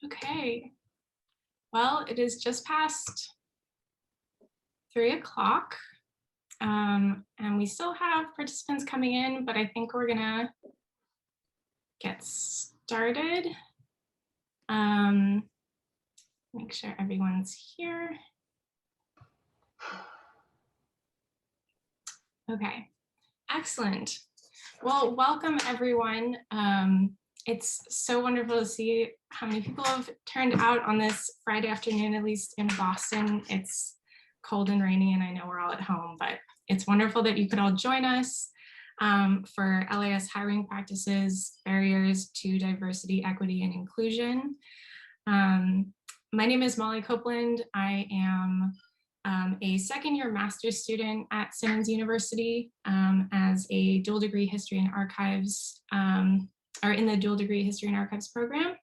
Okay, well, it is just past 3 o'clock, and we still have participants coming in, but I think we're gonna get started. Make sure everyone's here. Okay, excellent. Well, welcome everyone. It's so wonderful to see how many people have turned out on this Friday afternoon, at least in Boston. It's cold and rainy, and I know we're all at home, but it's wonderful that you could all join us for LIS Hiring Practices, Barriers to Diversity, Equity, and Inclusion. My name is Molly Copeland. I am a second-year master's student at Simmons University as a dual degree history and archives, or in the dual degree history and archives program.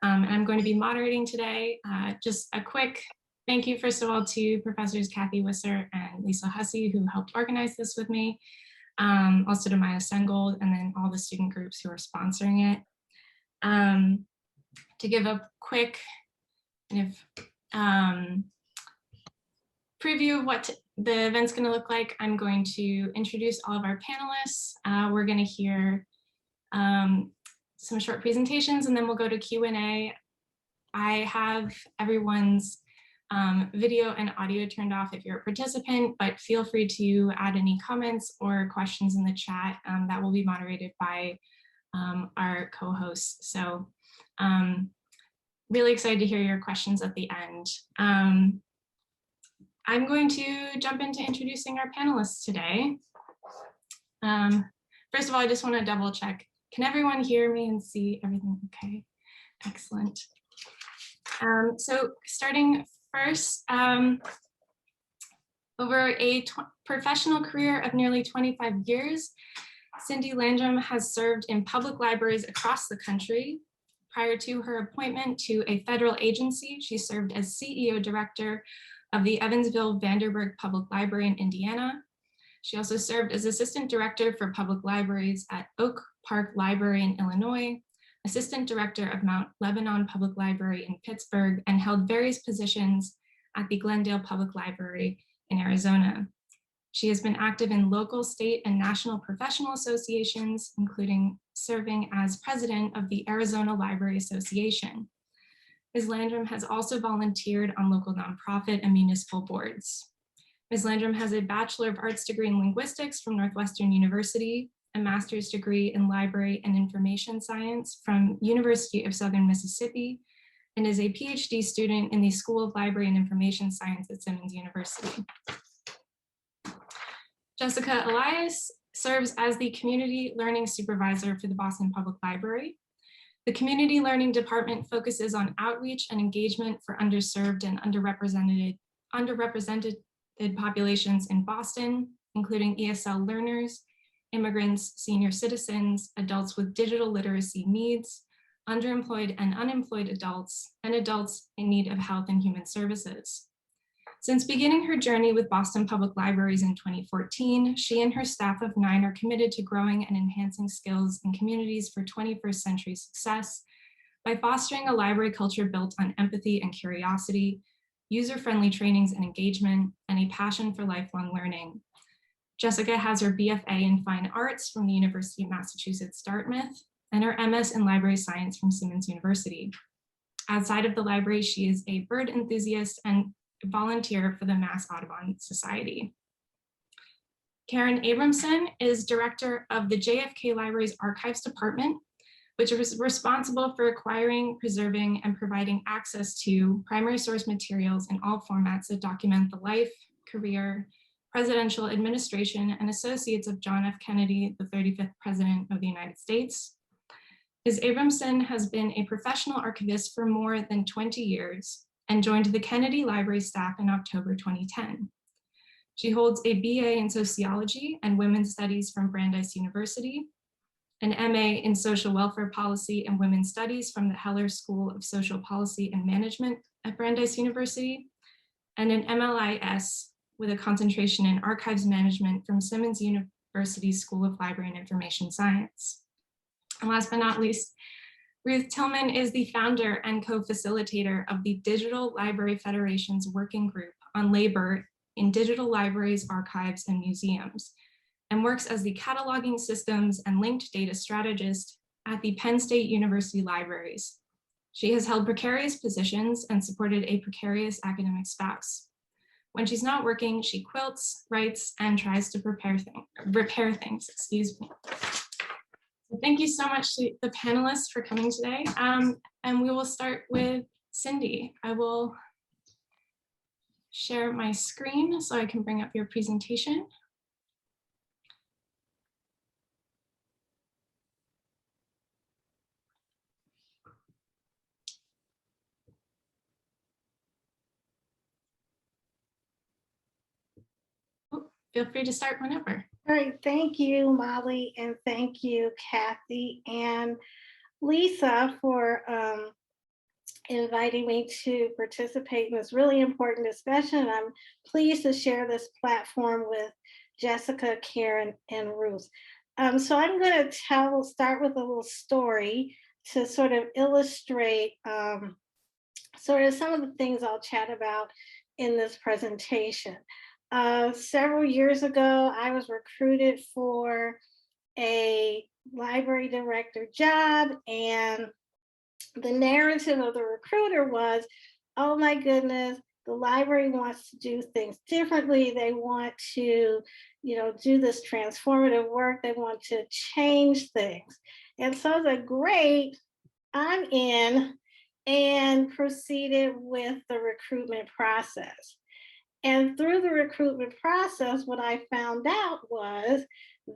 And I'm going to be moderating today. Just a quick thank you, first of all, to Professors Kathy Wisser and Lisa Hussey, who helped organize this with me. Also to Maya Sengold, and then all the student groups who are sponsoring it. To give a quick kind of preview of what the event's going to look like, I'm going to introduce all of our panelists. We're going to hear some short presentations, and then we'll go to Q&A. I have everyone's video and audio turned off if you're a participant, but feel free to add any comments or questions in the chat. That will be moderated by our co-hosts. So really excited to hear your questions at the end. I'm going to jump into introducing our panelists today. First of all, I just want to double check. Can everyone hear me and see everything? Okay, excellent. So starting first, over a professional career of nearly 25 years, Cyndee Landrum has served in public libraries across the country. Prior to her appointment to a federal agency, she served as CEO Director of the Evansville Vanderburgh Public Library in Indiana. She also served as Assistant Director for Public Libraries at Oak Park Library in Illinois, Assistant Director of Mount Lebanon Public Library in Pittsburgh, and held various positions at the Glendale Public Library in Arizona. She has been active in local, state, and national professional associations, including serving as president of the Arizona Library Association. Ms. Landrum has also volunteered on local nonprofit and municipal boards. Ms. Landrum has a Bachelor of Arts degree in linguistics from Northwestern University, a master's degree in library and information science from University of Southern Mississippi, and is a PhD student in the School of Library and Information Science at Simmons University. Jessica Elias serves as the Community Learning Supervisor for the Boston Public Library. The Community Learning Department focuses on outreach and engagement for underserved and underrepresented populations in Boston, including ESL learners, immigrants, senior citizens, adults with digital literacy needs, underemployed and unemployed adults, and adults in need of health and human services. Since beginning her journey with Boston Public Libraries in 2014, she and her staff of 9 are committed to growing and enhancing skills in communities for 21st century success by fostering a library culture built on empathy and curiosity, user-friendly trainings and engagement, and a passion for lifelong learning. Jessica has her BFA in Fine Arts from the University of Massachusetts Dartmouth and her MS in Library Science from Simmons University. Outside of the library, she is a bird enthusiast and volunteer for the Mass Audubon Society. Karen Abramson is director of the JFK Library's Archives Department, which is responsible for acquiring, preserving, and providing access to primary source materials in all formats that document the life, career, presidential administration, and associates of John F. Kennedy, the 35th President of the United States. Ms. Abramson has been a professional archivist for more than 20 years and joined the Kennedy Library staff in October 2010. She holds a BA in Sociology and Women's Studies from Brandeis University, an MA in Social Welfare Policy and Women's Studies from the Heller School of Social Policy and Management at Brandeis University, and an MLIS with a concentration in Archives Management from Simmons University School of Library and Information Science. And last but not least, Ruth Tillman is the founder and co-facilitator of the Digital Library Federation's Working Group on Labor in Digital Libraries, Archives, and Museums, and works as the cataloging systems and linked data strategist at the Penn State University Libraries. She has held precarious positions and supported a precarious academic spouse. When she's not working, she quilts, writes, and tries to repair things, excuse me. So thank you so much to the panelists for coming today. And we will start with Cyndee. I will share my screen so I can bring up your presentation. Feel free to start whenever. All right, thank you, Molly, and thank you, Kathy and Lisa, for inviting me to participate in this really important discussion. I'm pleased to share this platform with Jessica, Karen, and Ruth. So I'm going to start with a little story to sort of illustrate sort of some of the things I'll chat about in this presentation. Several years ago, I was recruited for a library director job, and the narrative of the recruiter was, oh my goodness, the library wants to do things differently. They want to, do this transformative work. They want to change things. And so I was like, great, I'm in, and proceeded with the recruitment process. And through the recruitment process, what I found out was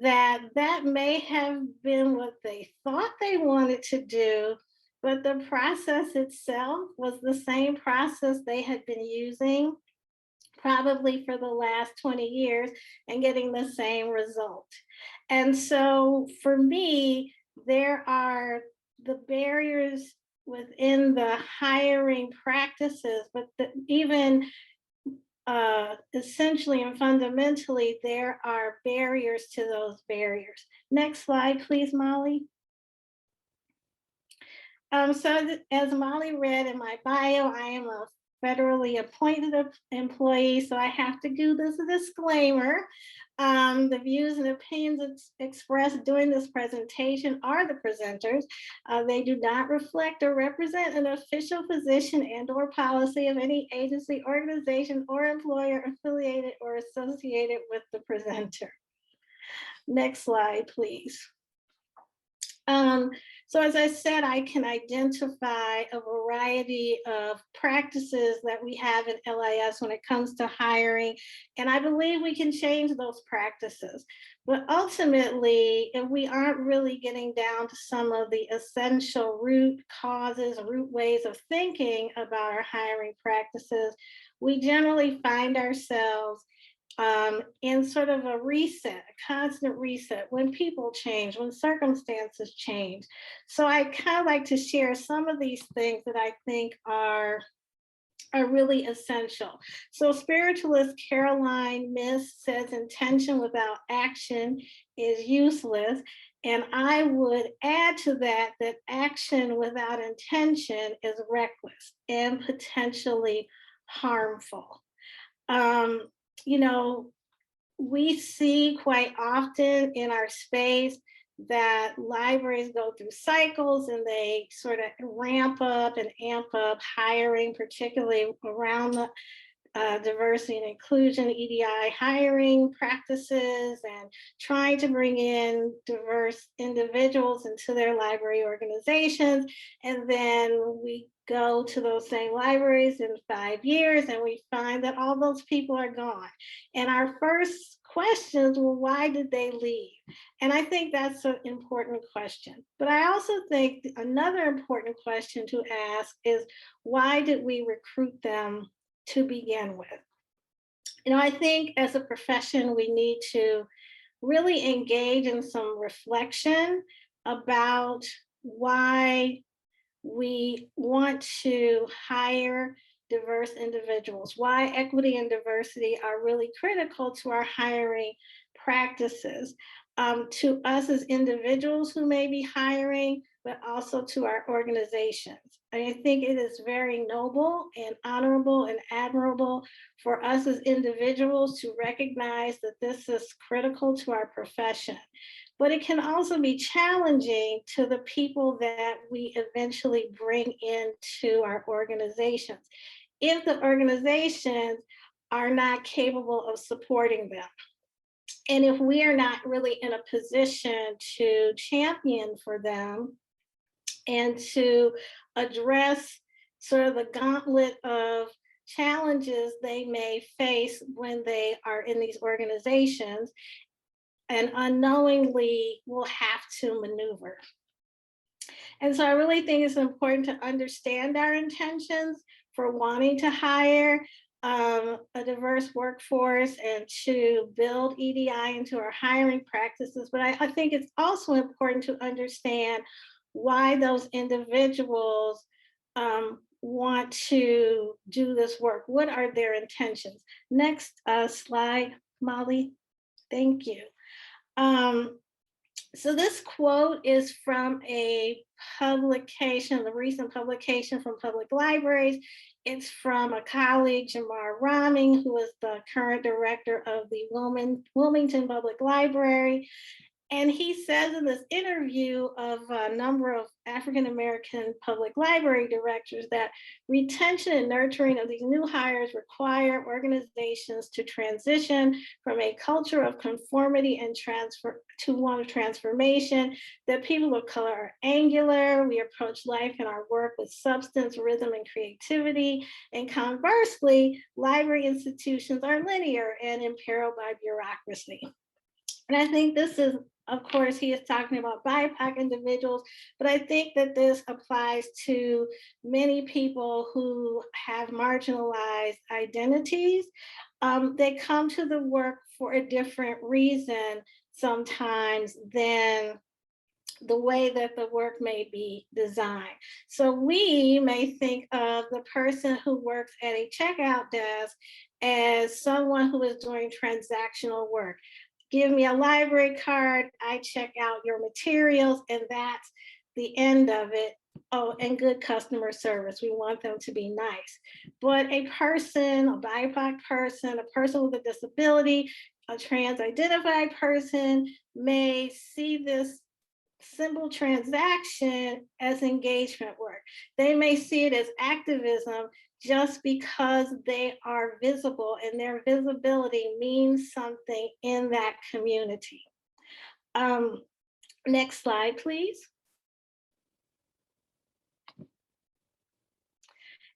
that that may have been what they thought they wanted to do, but the process itself was the same process they had been using probably for the last 20 years and getting the same result. And so for me, there are the barriers within the hiring practices, but even essentially and fundamentally, there are barriers to those barriers. Next slide, please, Molly. So as Molly read in my bio, I am a federally appointed employee, so I have to do this disclaimer. The views and opinions expressed during this presentation are the presenters. They do not reflect or represent an official position and or policy of any agency, organization, or employer affiliated or associated with the presenter. Next slide, please. So as I said, I can identify a variety of practices that we have in LIS when it comes to hiring, and I believe we can change those practices. But ultimately, if we aren't really getting down to some of the essential root causes, root ways of thinking about our hiring practices, we generally find ourselves in sort of a reset, a constant reset when people change, when circumstances change. So I kind of like to share some of these things that I think are really essential. So spiritualist Caroline Myss says intention without action is useless. And I would add to that that action without intention is reckless and potentially harmful. We see quite often in our space that libraries go through cycles and they sort of ramp up and amp up hiring, particularly around the diversity and inclusion, EDI hiring practices, and trying to bring in diverse individuals into their library organizations. And then we go to those same libraries in 5 years and we find that all those people are gone. And our first question is, well, why did they leave? And I think that's an important question. But I also think another important question to ask is, why did we recruit them to begin with? I think as a profession, we need to really engage in some reflection about why we want to hire diverse individuals, why equity and diversity are really critical to our hiring practices. To us as individuals who may be hiring, but also to our organizations. I think it is very noble and honorable and admirable for us as individuals to recognize that this is critical to our profession. But it can also be challenging to the people that we eventually bring into our organizations if the organizations are not capable of supporting them. And if we are not really in a position to champion for them and to address sort of the gauntlet of challenges they may face when they are in these organizations, and unknowingly will have to maneuver. And so I really think it's important to understand our intentions for wanting to hire a diverse workforce and to build EDI into our hiring practices. But I think it's also important to understand why those individuals want to do this work. What are their intentions? Next slide, Molly. Thank you. So this quote is from a publication, the recent publication from Public Libraries. It's from a colleague, Jamar Raming, who is the current director of the Wilmington Public Library. And he says in this interview of a number of African-American public library directors that retention and nurturing of these new hires require organizations to transition from a culture of conformity and transfer to one of transformation, that people of color are angular, we approach life and our work with substance, rhythm, and creativity, and conversely, library institutions are linear and imperiled by bureaucracy. And I think this is, of course, he is talking about BIPOC individuals, but I think that this applies to many people who have marginalized identities. They come to the work for a different reason sometimes than the way that the work may be designed. So we may think of the person who works at a checkout desk as someone who is doing transactional work. Give me a library card, I check out your materials, and that's the end of it. Oh, and good customer service. We want them to be nice. But a person, a BIPOC person, a person with a disability, a trans-identified person may see this simple transaction as engagement work. They may see it as activism just because they are visible and their visibility means something in that community. Next slide, please.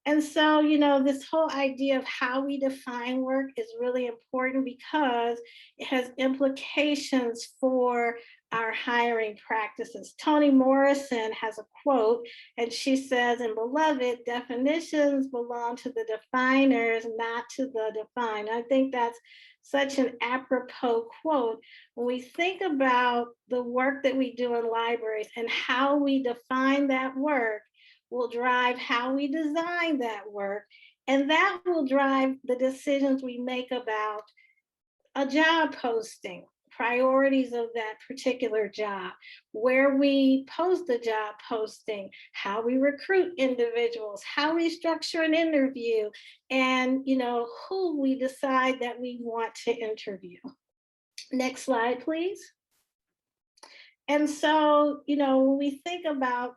And so, you know, this whole idea of how we define work is really important because it has implications for our hiring practices. Toni Morrison has a quote, and she says, in Beloved, definitions belong to the definers, not to the defined. I think that's such an apropos quote. When we think about the work that we do in libraries and how we define that work, will drive how we design that work, and that will drive the decisions we make about a job posting, priorities of that particular job, where we post the job posting, how we recruit individuals, how we structure an interview, and you know who we decide that we want to interview. Next slide, please. And so, you know, when we think about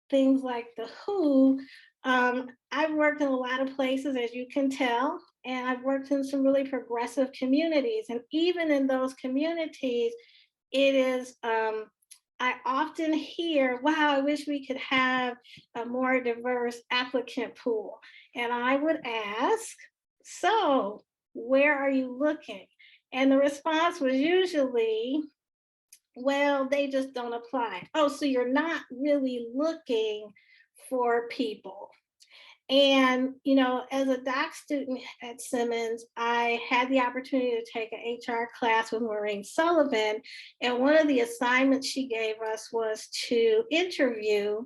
things like the who, I've worked in a lot of places, as you can tell, and I've worked in some really progressive communities. And even in those communities, it is, I often hear, wow, I wish we could have a more diverse applicant pool. And I would ask, so where are you looking? And the response was usually, well, they just don't apply. Oh, so you're not really looking for people. And, you know, as a doc student at Simmons, I had the opportunity to take an HR class with Maureen Sullivan. And one of the assignments she gave us was to interview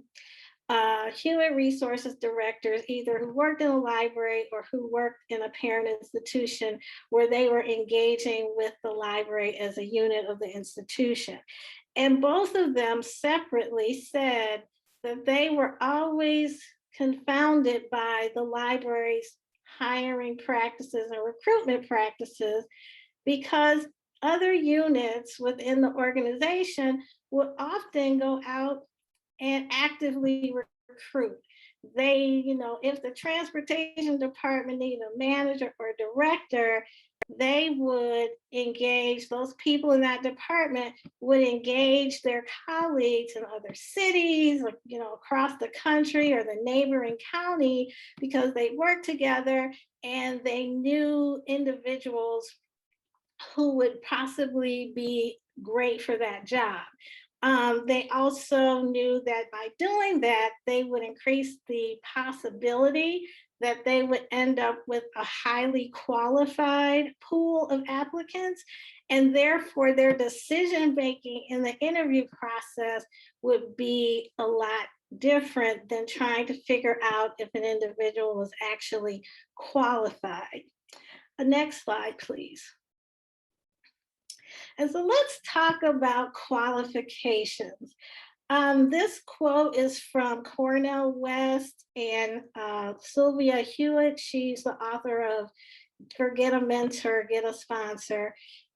human resources directors, either who worked in a library or who worked in a parent institution where they were engaging with the library as a unit of the institution. And both of them separately said that they were always confounded by the library's hiring practices and recruitment practices because other units within the organization would often go out and actively recruit. They, if the transportation department needed a manager or director, they would engage, those people in that department would engage their colleagues in other cities, like, across the country or the neighboring county, because they worked together and they knew individuals who would possibly be great for that job. They also knew that by doing that, they would increase the possibility that they would end up with a highly qualified pool of applicants, and therefore their decision making in the interview process would be a lot different than trying to figure out if an individual was actually qualified. Next slide, please. And so let's talk about qualifications. This quote is from Cornell West and Sylvia Hewitt. She's the author of Forget a Mentor, Get a Sponsor.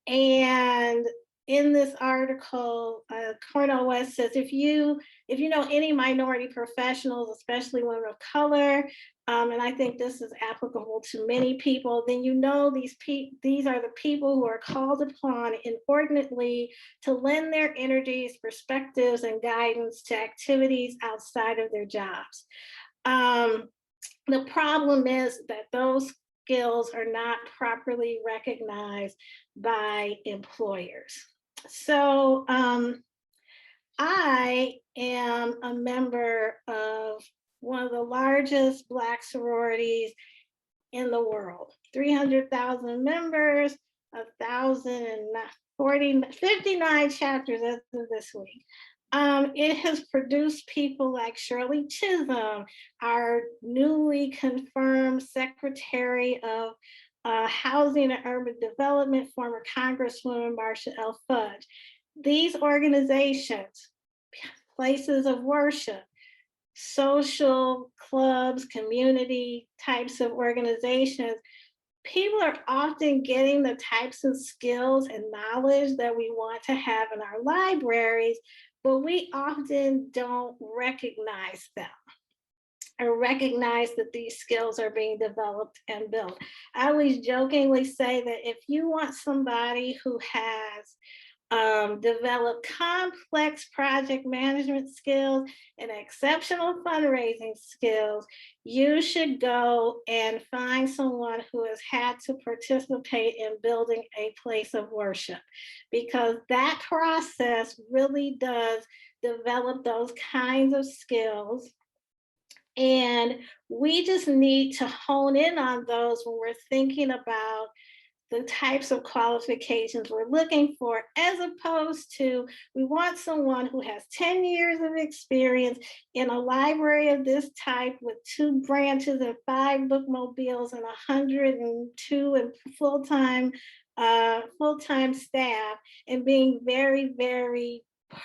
And in this article, Cornell West says, if you know any minority professionals, especially women of color, and I think this is applicable to many people, then these are the people who are called upon inordinately to lend their energies, perspectives, and guidance to activities outside of their jobs. The problem is that those skills are not properly recognized by employers. So I am a member of one of the largest Black sororities in the world, 300,000 members, 59 chapters as of this week. It has produced people like Shirley Chisholm, our newly confirmed Secretary of Housing and Urban Development, former Congresswoman Marsha L. Fudge. These organizations, places of worship, social clubs, community types of organizations, people are often getting the types of skills and knowledge that we want to have in our libraries, but we often don't recognize them or recognize that these skills are being developed and built. I always jokingly say that if you want somebody who has developed complex project management skills and exceptional fundraising skills, you should go and find someone who has had to participate in building a place of worship, because that process really does develop those kinds of skills. And we just need to hone in on those when we're thinking about the types of qualifications we're looking for, as opposed to, we want someone who has 10 years of experience in a library of this type with 2 branches and 5 bookmobiles and 102 full-time staff, and being very, very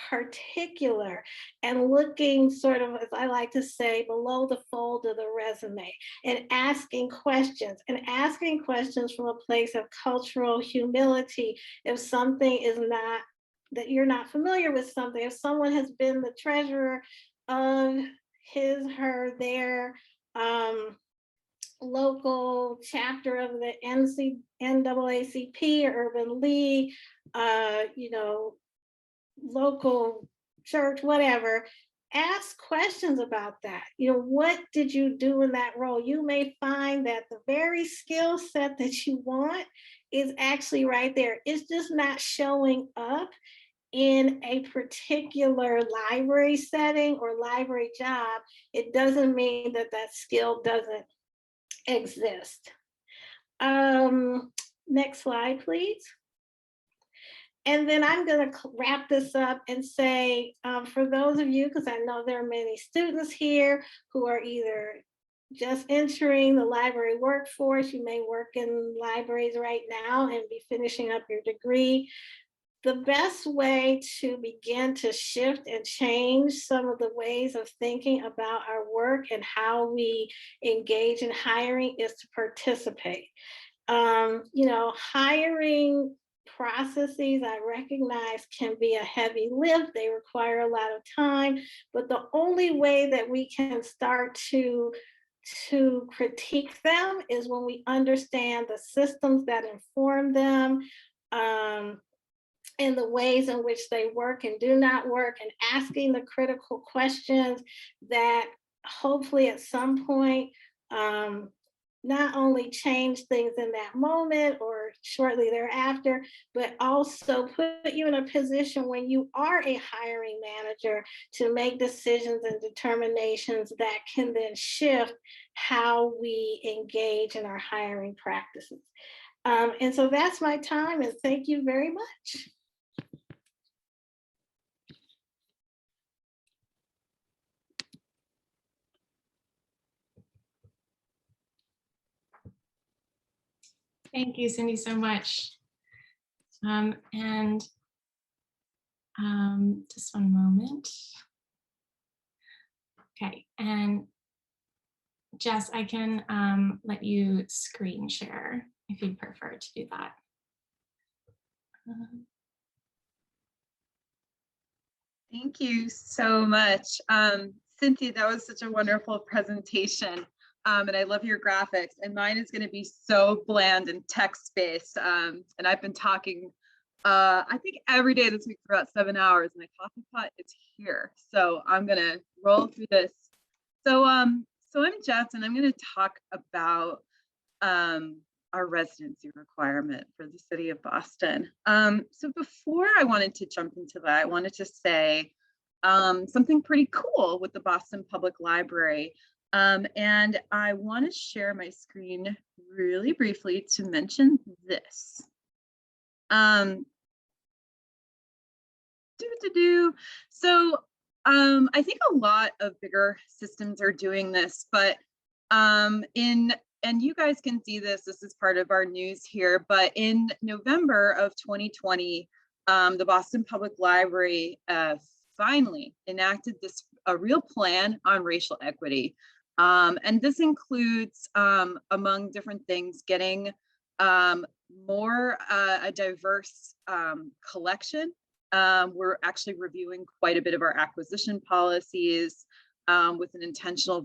particular and looking sort of, as I like to say, below the fold of the resume, and asking questions from a place of cultural humility. If something is not, that you're not familiar with something, if someone has been the treasurer of their local chapter of the NAACP or Urban League, local church, whatever, ask questions about that. What did you do in that role? You may find that the very skill set that you want is actually right there. It's just not showing up in a particular library setting or library job. It doesn't mean that that skill doesn't exist. Next slide, please. And then I'm going to wrap this up and say, for those of you, because I know there are many students here who are either just entering the library workforce, you may work in libraries right now and be finishing up your degree. the best way to begin to shift and change some of the ways of thinking about our work and how we engage in hiring is to participate. Hiring processes, I recognize, can be a heavy lift. They require a lot of time, but the only way that we can start to critique them is when we understand the systems that inform them, and the ways in which they work and do not work, and asking the critical questions that hopefully at some point not only change things in that moment or shortly thereafter, but also put you in a position when you are a hiring manager to make decisions and determinations that can then shift how we engage in our hiring practices. And so that's my time, and thank you very much. Thank you, Cyndee, so much. Just one moment. Okay, and Jess, I can let you screen share if you'd prefer to do that. Thank you so much. Cyndee, that was such a wonderful presentation. And I love your graphics, and mine is going to be so bland and text-based. And I've been talking, I think every day this week for about 7 hours. My coffee pot is here, so I'm going to roll through this. So I'm Jess, and I'm going to talk about our residency requirement for the city of Boston. So before I wanted to jump into that, I wanted to say something pretty cool with the Boston Public Library. And I want to share my screen really briefly to mention this. So I think a lot of bigger systems are doing this, but and you guys can see this is part of our news here, but in November of 2020, the Boston Public Library finally enacted a real plan on racial equity. And this includes, among different things, getting more a diverse collection. We're actually reviewing quite a bit of our acquisition policies with an intentional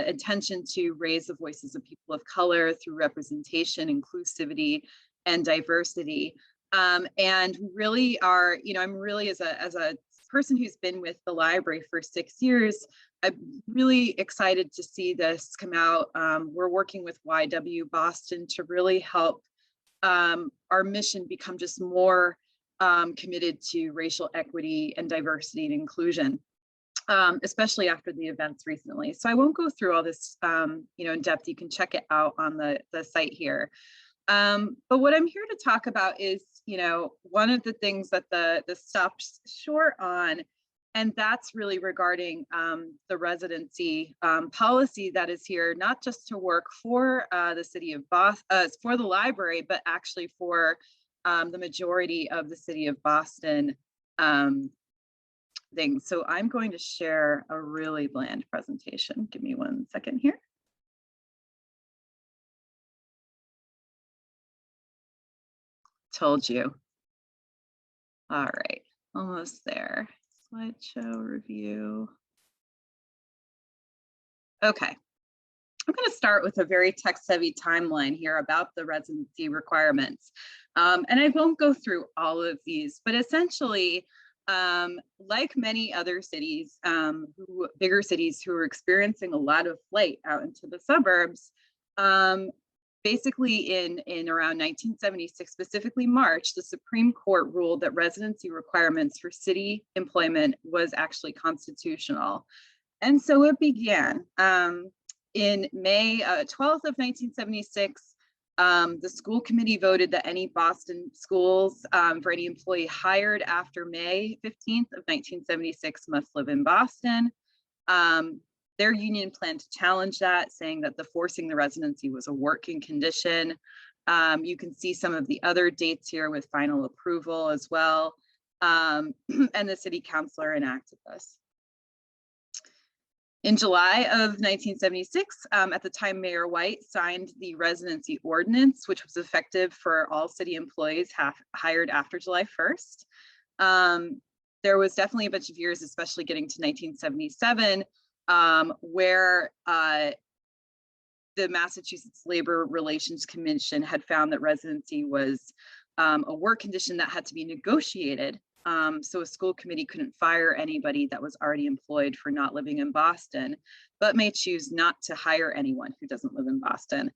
intention to raise the voices of people of color through representation, inclusivity, and diversity. And really are, I'm really, as a person who's been with the library for 6 years, I'm really excited to see this come out. We're working with YW Boston to really help our mission become just more committed to racial equity and diversity and inclusion, especially after the events recently. So I won't go through all this in depth. You can check it out on the site here. But what I'm here to talk about is, one of the things that the stops short on, and that's really regarding the residency policy that is here, not just to work for the city of Boston, for the library, but actually for the majority of the city of Boston things. So I'm going to share a really bland presentation. Give me 1 second here. Told you. All right, almost there. Slideshow review. Okay, I'm going to start with a very text-heavy timeline here about the residency requirements. And I won't go through all of these, but essentially, like many other cities, bigger cities who are experiencing a lot of flight out into the suburbs, basically in around 1976, specifically March, the Supreme Court ruled that residency requirements for city employment was actually constitutional. And so it began. In May 12th of 1976, the school committee voted that any Boston schools for any employee hired after May 15th of 1976 must live in Boston. Their union planned to challenge that, saying that the forcing the residency was a working condition. You can see some of the other dates here with final approval as well. And the city councilor enacted this. In July of 1976, at the time, Mayor White signed the residency ordinance, which was effective for all city employees hired after July 1st. There was definitely a bunch of years, especially getting to 1977, where the Massachusetts Labor Relations Commission had found that residency was a work condition that had to be negotiated. So a school committee couldn't fire anybody that was already employed for not living in Boston, but may choose not to hire anyone who doesn't live in Boston.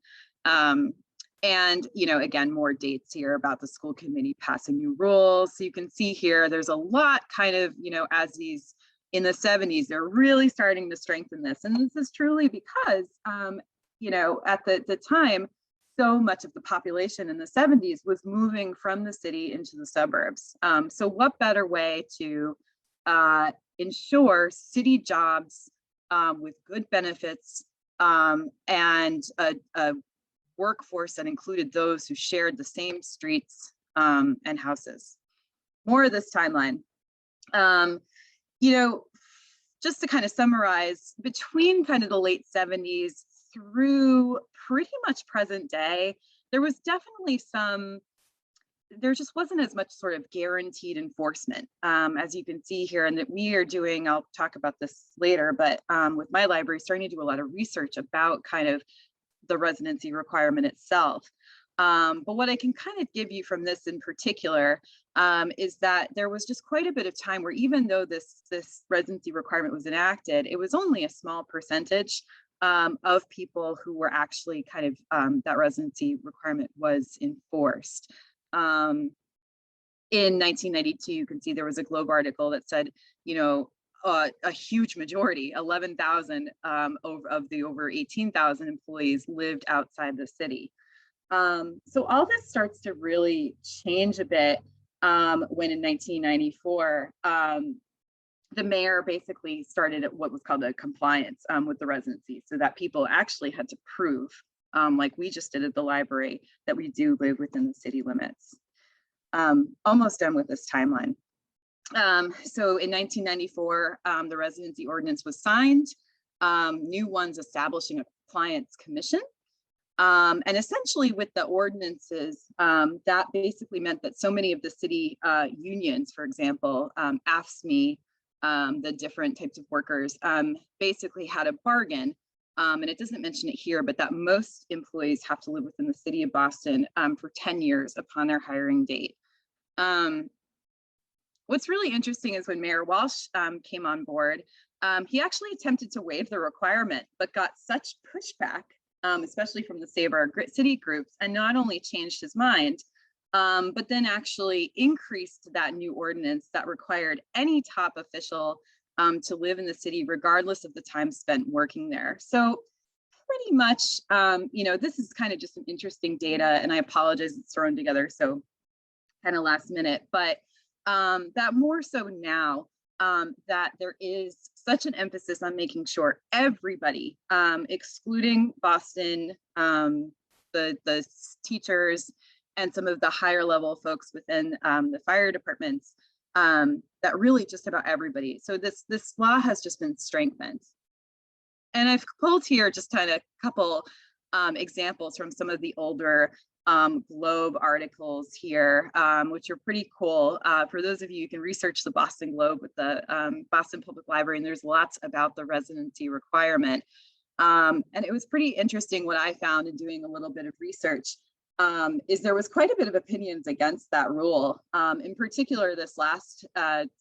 And, you know, again, more dates here about the school committee passing new rules. So you can see here, there's a lot kind of, you know, as these in the 70s, they're really starting to strengthen this. And this is truly because, you know, at the time, so much of the population in the 70s was moving from the city into the suburbs. So what better way to ensure city jobs with good benefits and a workforce that included those who shared the same streets and houses. More of this timeline. You know, just to kind of summarize, between kind of the late 70s through pretty much present day, there was definitely there just wasn't as much sort of guaranteed enforcement, as you can see here, and that we are doing, I'll talk about this later, but with my library, starting to do a lot of research about kind of the residency requirement itself. But what I can kind of give you from this in particular is that there was just quite a bit of time where even though this residency requirement was enacted, it was only a small percentage of people who were actually kind of, that residency requirement was enforced. In 1992, you can see there was a Globe article that said, you know, a huge majority, 11,000 of the over 18,000 employees lived outside the city. So all this starts to really change a bit when in 1994, the mayor basically started what was called a compliance with the residency, so that people actually had to prove, like we just did at the library, that we do live within the city limits. Almost done with this timeline. So in 1994, the residency ordinance was signed, new ones establishing a compliance commission. And essentially with the ordinances, that basically meant that so many of the city unions, for example, AFSCME, the different types of workers, basically had a bargain, and it doesn't mention it here, but that most employees have to live within the city of Boston for 10 years upon their hiring date. What's really interesting is when Mayor Walsh came on board, he actually attempted to waive the requirement, but got such pushback, especially from the Save City groups, and not only changed his mind, but then actually increased that new ordinance that required any top official to live in the city, regardless of the time spent working there. So pretty much, you know, this is kind of just some interesting data, and I apologize, it's thrown together so kind of last minute, but that more so now that there is such an emphasis on making sure everybody, excluding Boston, the teachers, and some of the higher level folks within the fire departments, that really just about everybody. So this law has just been strengthened. And I've pulled here just kind of a couple examples from some of the older Globe articles here, which are pretty cool. For those of you who can research the Boston Globe with the Boston Public Library, and there's lots about the residency requirement. And it was pretty interesting what I found in doing a little bit of research. Is there was quite a bit of opinions against that rule. In particular, this last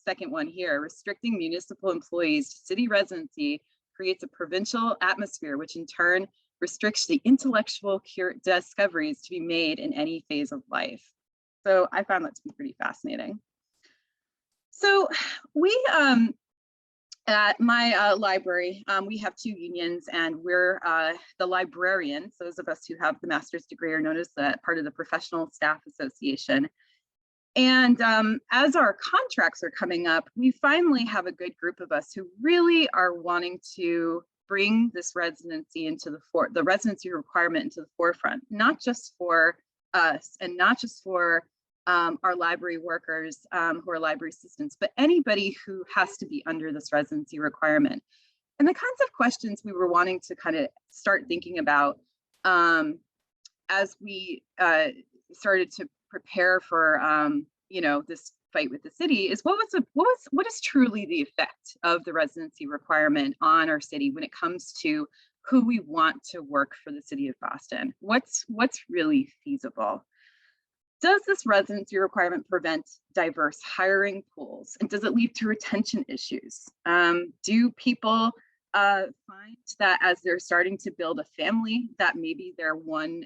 second one here, restricting municipal employees to city residency creates a provincial atmosphere, which in turn restricts the intellectual discoveries to be made in any phase of life. So I found that to be pretty fascinating. So we, at my library, we have two unions, and we're the librarians. Those of us who have the master's degree are known as part of the Professional Staff Association. And as our contracts are coming up, we finally have a good group of us who really are wanting to bring this residency into the residency requirement into the forefront, not just for us, and not just for our library workers who are library assistants, but anybody who has to be under this residency requirement. And the kinds of questions we were wanting to kind of start thinking about as we started to prepare for this fight with the city is what is truly the effect of the residency requirement on our city when it comes to who we want to work for the city of Boston? What's really feasible? Does this residency requirement prevent diverse hiring pools? And does it lead to retention issues? Do people find that as they're starting to build a family, that maybe their 1.5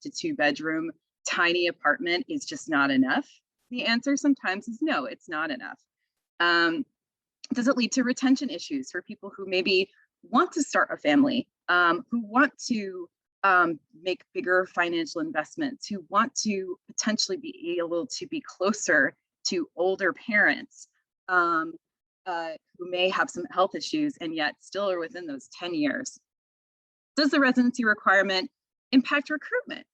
to 2 bedroom tiny apartment is just not enough? The answer sometimes is no, it's not enough. Does it lead to retention issues for people who maybe want to start a family, who want to make bigger financial investments, who want to potentially be able to be closer to older parents who may have some health issues and yet still are within those 10 years? Does the residency requirement impact recruitment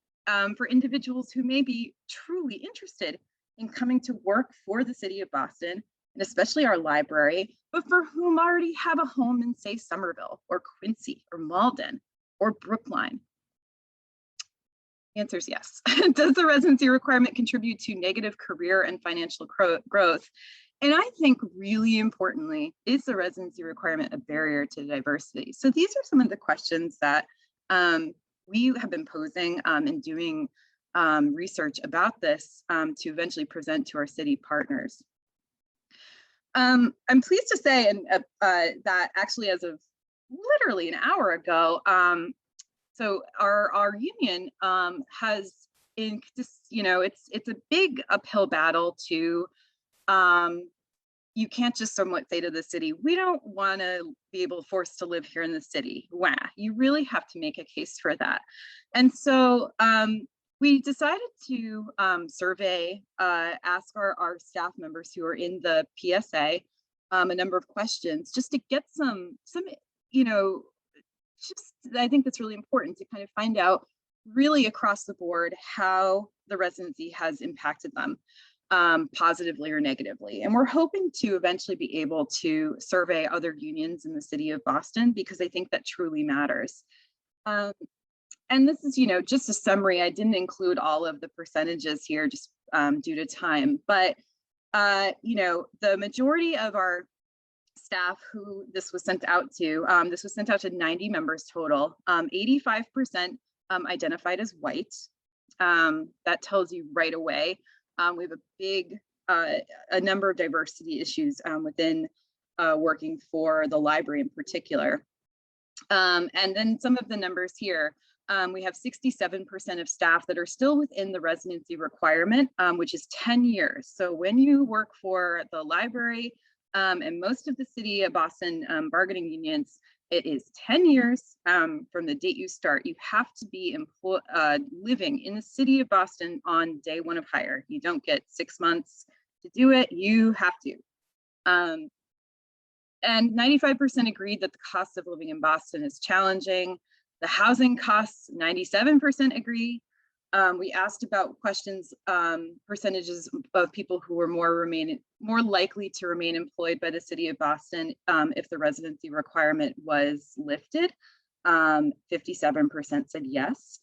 for individuals who may be truly interested in coming to work for the city of Boston, and especially our library, but for whom already have a home in, say, Somerville or Quincy or Malden or Brookline? The answer is yes. Does the residency requirement contribute to negative career and financial growth? And I think really importantly, is the residency requirement a barrier to diversity? So these are some of the questions that we have been posing and doing research about this to eventually present to our city partners. I'm pleased to say that actually as of literally an hour ago, so our union has in this, it's a big uphill battle to, you can't just somewhat say to the city, we don't want to be able forced to live here in the city. Wow, you really have to make a case for that. And so we decided to survey, ask our staff members who are in the PSA a number of questions just to get some I think that's really important to kind of find out really across the board how the residency has impacted them positively or negatively. And we're hoping to eventually be able to survey other unions in the city of Boston, because I think that truly matters. And this is, just a summary. I didn't include all of the percentages here just due to time, but, the majority of our staff who this was sent out to, this was sent out to 90 members total, 85% identified as white. That tells you right away. We have a big, a number of diversity issues within working for the library in particular. And then some of the numbers here, we have 67% of staff that are still within the residency requirement, which is 10 years. So when you work for the library and most of the city of Boston bargaining unions, it is 10 years from the date you start. You have to be living in the city of Boston on day 1 of hire. You don't get 6 months to do it, you have to. And 95% agreed that the cost of living in Boston is challenging. The housing costs, 97% agree. We asked about questions, percentages of people who were more likely to remain employed by the city of Boston if the residency requirement was lifted. 57% said yes.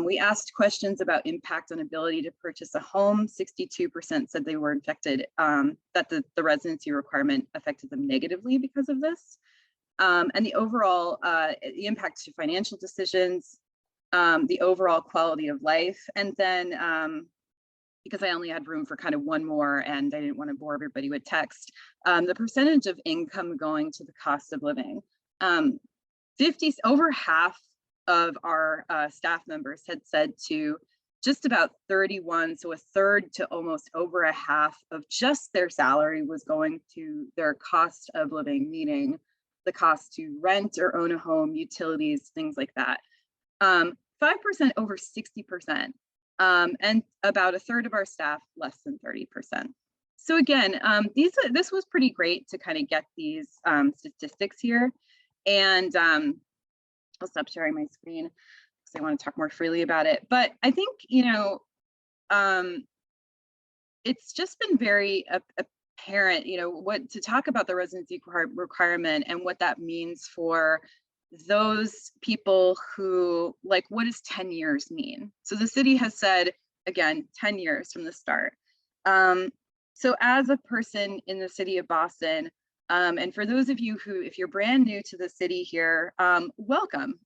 We asked questions about impact on ability to purchase a home. 62% said they were affected, that the residency requirement affected them negatively because of this. And the overall, the impact to financial decisions, the overall quality of life. And then, because I only had room for kind of one more and I didn't want to bore everybody with text, the percentage of income going to the cost of living. Over half of our staff members had said to just about 31, so a third to almost over a half of just their salary was going to their cost of living, meaning the cost to rent or own a home, utilities, things like that. 5% over 60%, and about a third of our staff less than 30%. So again, this was pretty great to kind of get these statistics here. And I'll stop sharing my screen. because I want to talk more freely about it. But I think, it's just been very apparent, what to talk about the residency requirement and what that means for those people who, like, what does 10 years mean? So the city has said, again, 10 years from the start. So as a person in the city of Boston, and for those of you who, if you're brand new to the city here, welcome.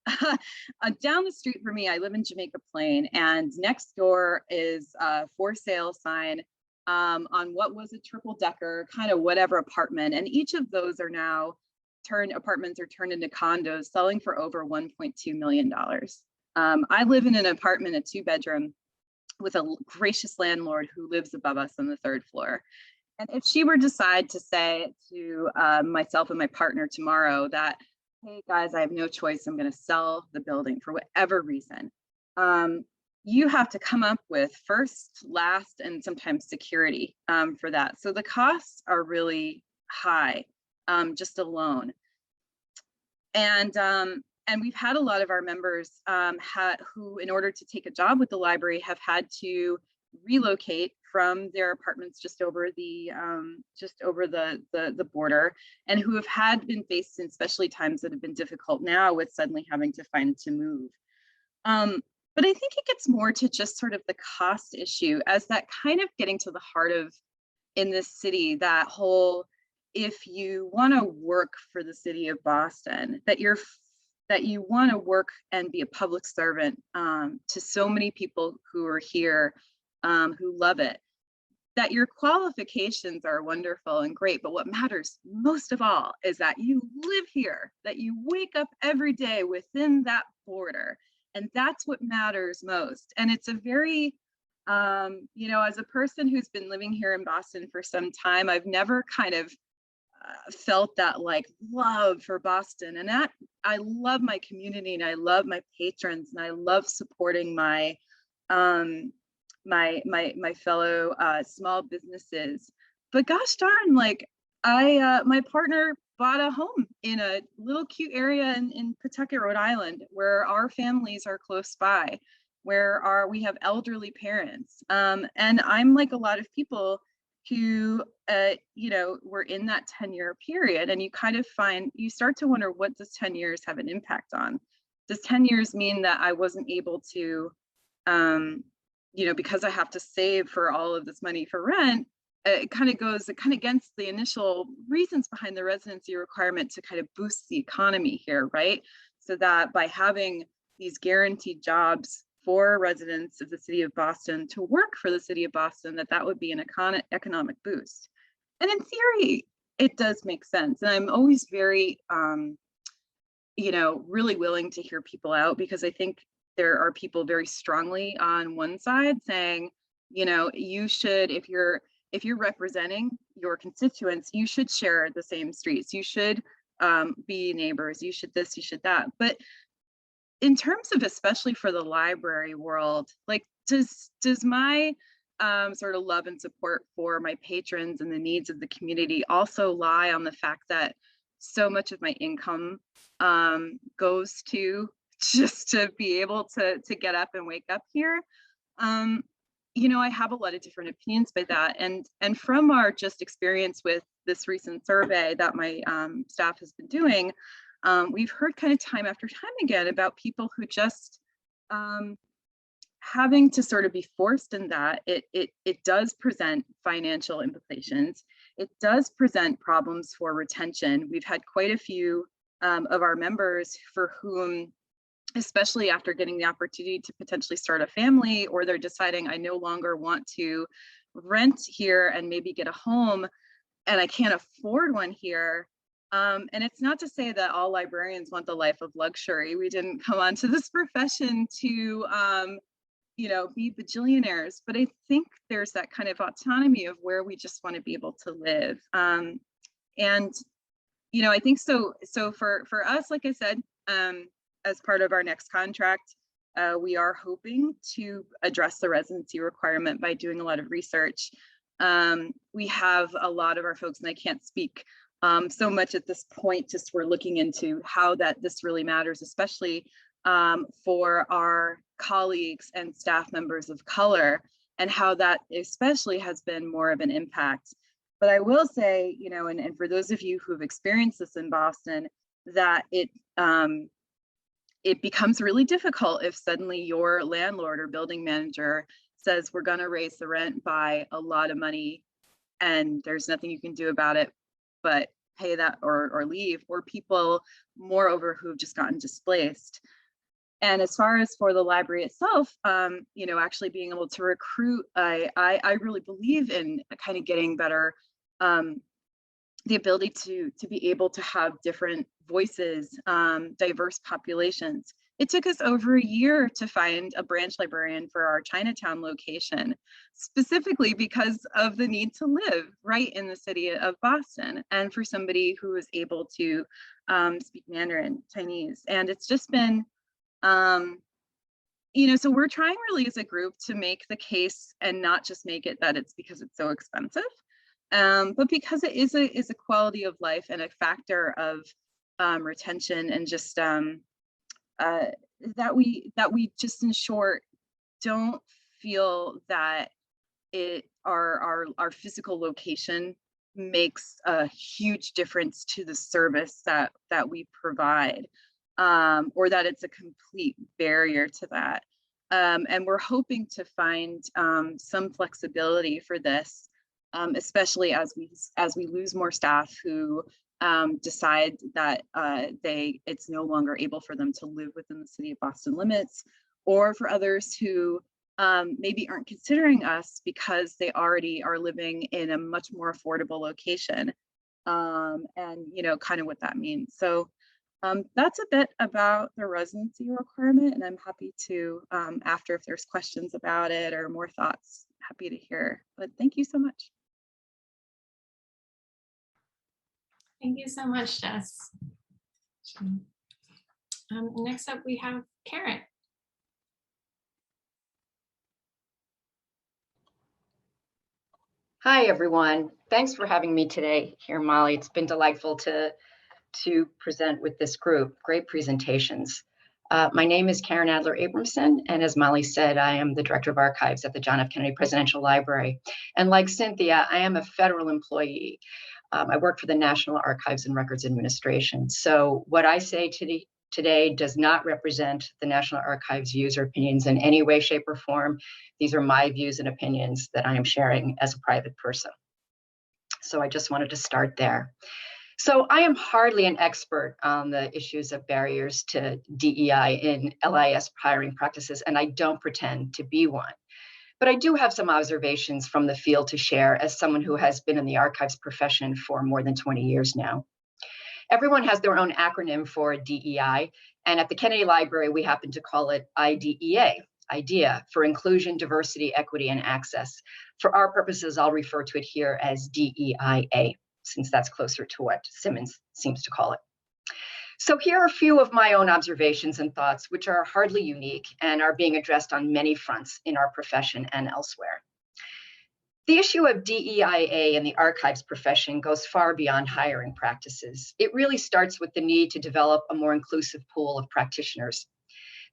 Down the street from me, I live in Jamaica Plain, and next door is a for sale sign on what was a triple decker, kind of whatever apartment. And each of those are now apartments are turned into condos, selling for over $1.2 million. I live in an apartment, a 2-bedroom, with a gracious landlord who lives above us on the 3rd floor. And if she were to decide to say to myself and my partner tomorrow that, hey guys, I have no choice, I'm going to sell the building for whatever reason, you have to come up with first, last, and sometimes security for that. So the costs are really high, just alone. And we've had a lot of our members who, in order to take a job with the library, have had to relocate from their apartments just over the border, and who have been faced in especially times that have been difficult now with suddenly having to find to move. But I think it gets more to just sort of the cost issue, as that kind of getting to the heart of, in this city, that whole, if you want to work for the city of Boston, that you want to work and be a public servant to so many people who are here, who love it, that your qualifications are wonderful and great, but what matters most of all is that you live here, that you wake up every day within that border, and that's what matters most. And it's a very, as a person who's been living here in Boston for some time, I've never kind of felt that like love for Boston, and that I love my community, and I love my patrons, and I love supporting my my fellow small businesses. But gosh darn, like my partner bought a home in a little cute area in Pawtucket, Rhode Island, where our families are close by, where we have elderly parents, and I'm like a lot of people who were in that 10-year period, and you start to wonder, what does 10 years have an impact on? Does 10 years mean that I wasn't able to because I have to save for all of this money for rent? It kind of against the initial reasons behind the residency requirement to kind of boost the economy here, right? So that by having these guaranteed jobs for residents of the city of Boston to work for the city of Boston, that would be an economic boost. And in theory, it does make sense. And I'm always very, really willing to hear people out, because I think there are people very strongly on one side saying, you should, if you're representing your constituents, you should share the same streets, you should be neighbors, you should this, you should that. But in terms of, especially for the library world, like does my sort of love and support for my patrons and the needs of the community also lie on the fact that so much of my income goes to just to be able to get up and wake up here? I have a lot of different opinions by that, and from our just experience with this recent survey that my staff has been doing, we've heard kind of time after time again about people who just having to sort of be forced in that. It does present financial implications. It does present problems for retention. We've had quite a few of our members for whom, especially after getting the opportunity to potentially start a family, or they're deciding, I no longer want to rent here and maybe get a home, and I can't afford one here. And it's not to say that all librarians want the life of luxury. We didn't come onto this profession to, be bajillionaires, but I think there's that kind of autonomy of where we just want to be able to live. And, I think so for us, like I said, as part of our next contract, we are hoping to address the residency requirement by doing a lot of research. We have a lot of our folks, and I can't speak so much at this point, just we're looking into how this really matters, especially for our colleagues and staff members of color, and how that especially has been more of an impact. But I will say, you know, and for those of you who've experienced this in Boston, that it becomes really difficult if suddenly your landlord or building manager says, we're gonna raise the rent by a lot of money and there's nothing you can do about it but pay that or leave, or people moreover who've just gotten displaced. And as far as for the library itself, you know, actually being able to recruit, I really believe in kind of getting better, the ability to be able to have different voices, diverse populations. It took us over a year to find a branch librarian for our Chinatown location, specifically because of the need to live right in the city of Boston, and for somebody who was able to speak Mandarin Chinese. And it's just been, you know, so we're trying really as a group to make the case and not just make it that it's because it's so expensive, but because it is a quality of life and a factor of retention, and just that we just, in short, don't feel that our physical location makes a huge difference to the service that we provide, or that it's a complete barrier to that. And we're hoping to find some flexibility for this, especially as we lose more staff who decide that it's no longer able for them to live within the city of Boston limits, or for others who maybe aren't considering us because they already are living in a much more affordable location, and you know, kind of what that means. So that's a bit about the residency requirement, and I'm happy to, after, if there's questions about it or more thoughts, happy to hear. But thank you so much. Thank you so much, Jess. Next up, we have Karen. Hi, everyone. Thanks for having me today here, Molly. It's been delightful to present with this group. Great presentations. My name is Karen Adler Abramson, and as Molly said, I am the Director of Archives at the John F. Kennedy Presidential Library. And like Cynthia, I am a federal employee. I work for the National Archives and Records Administration. So what I say today does not represent the National Archives' views or opinions in any way, shape, or form. These are my views and opinions that I am sharing as a private person. So I just wanted to start there. So I am hardly an expert on the issues of barriers to DEI in LIS hiring practices, and I don't pretend to be one. But I do have some observations from the field to share as someone who has been in the archives profession for more than 20 years now. Everyone has their own acronym for DEI, and at the Kennedy Library, we happen to call it IDEA, IDEA, for Inclusion, Diversity, Equity, and Access. For our purposes, I'll refer to it here as DEIA, since that's closer to what Simmons seems to call it. So here are a few of my own observations and thoughts, which are hardly unique and are being addressed on many fronts in our profession and elsewhere. The issue of DEIA in the archives profession goes far beyond hiring practices. It really starts with the need to develop a more inclusive pool of practitioners.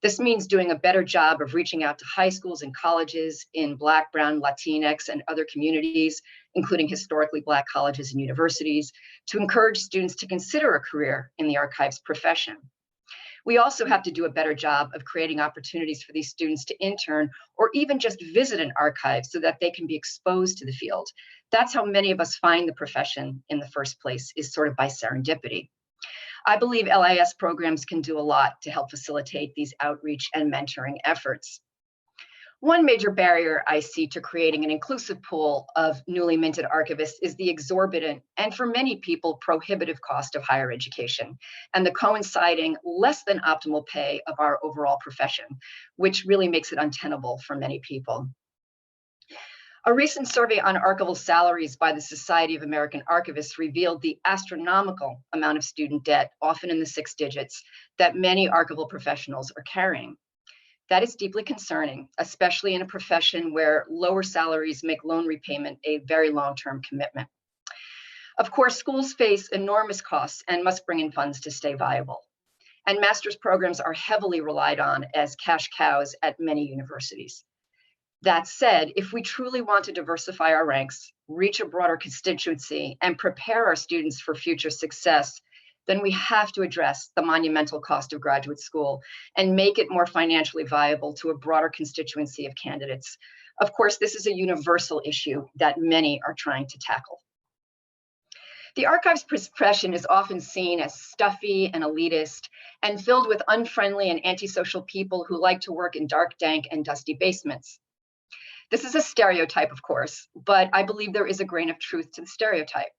This means doing a better job of reaching out to high schools and colleges in Black, Brown, Latinx, and other communities, including historically Black colleges and universities, to encourage students to consider a career in the archives profession. We also have to do a better job of creating opportunities for these students to intern or even just visit an archive so that they can be exposed to the field. That's how many of us find the profession in the first place, is sort of by serendipity. I believe LIS programs can do a lot to help facilitate these outreach and mentoring efforts. One major barrier I see to creating an inclusive pool of newly minted archivists is the exorbitant, and for many people, prohibitive cost of higher education, and the coinciding less than optimal pay of our overall profession, which really makes it untenable for many people. A recent survey on archival salaries by the Society of American Archivists revealed the astronomical amount of student debt, often in the 6 digits, that many archival professionals are carrying. That is deeply concerning, especially in a profession where lower salaries make loan repayment a very long-term commitment. Of course, schools face enormous costs and must bring in funds to stay viable. and master's programs are heavily relied on as cash cows at many universities. That said, if we truly want to diversify our ranks, reach a broader constituency, and prepare our students for future success, then we have to address the monumental cost of graduate school and make it more financially viable to a broader constituency of candidates. Of course, this is a universal issue that many are trying to tackle. The archives profession is often seen as stuffy and elitist and filled with unfriendly and antisocial people who like to work in dark, dank, and dusty basements. This is a stereotype, of course, but I believe there is a grain of truth to the stereotype.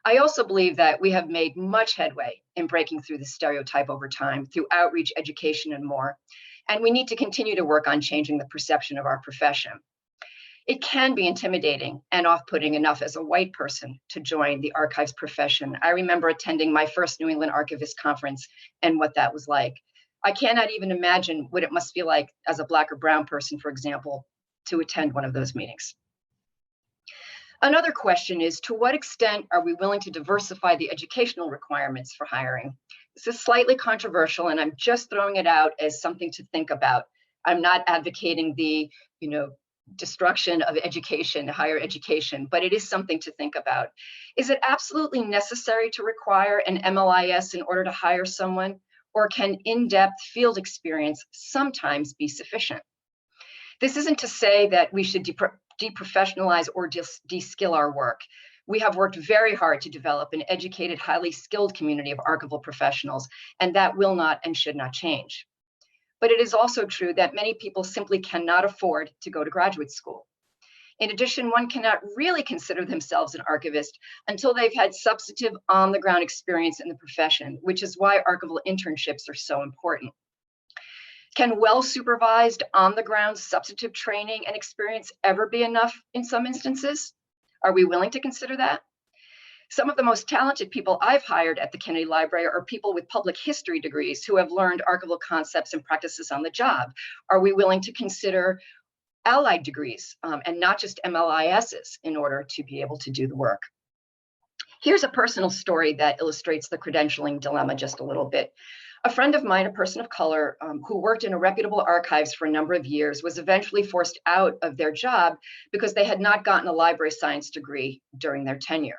I also believe that we have made much headway in breaking through the stereotype over time through outreach, education, and more, and we need to continue to work on changing the perception of our profession. It can be intimidating and off-putting enough as a white person to join the archives profession. I remember attending my first New England Archivist Conference and what that was like. I cannot even imagine what it must feel like as a Black or brown person, for example, to attend one of those meetings. Another question is, to what extent are we willing to diversify the educational requirements for hiring? This is slightly controversial, and I'm just throwing it out as something to think about. I'm not advocating the, destruction of education, higher education, but it is something to think about. Is it absolutely necessary to require an MLIS in order to hire someone, or can in-depth field experience sometimes be sufficient? This isn't to say that we should deprofessionalize or de-skill our work. We have worked very hard to develop an educated, highly skilled community of archival professionals, and that will not and should not change. But it is also true that many people simply cannot afford to go to graduate school. In addition, one cannot really consider themselves an archivist until they've had substantive on-the-ground experience in the profession, which is why archival internships are so important. Can well-supervised, on-the-ground substantive training and experience ever be enough in some instances? Are we willing to consider that? Some of the most talented people I've hired at the Kennedy Library are people with public history degrees who have learned archival concepts and practices on the job. Are we willing to consider allied degrees and not just MLISs in order to be able to do the work? Here's a personal story that illustrates the credentialing dilemma just a little bit. A friend of mine, a person of color, who worked in a reputable archives for a number of years, was eventually forced out of their job because they had not gotten a library science degree during their tenure.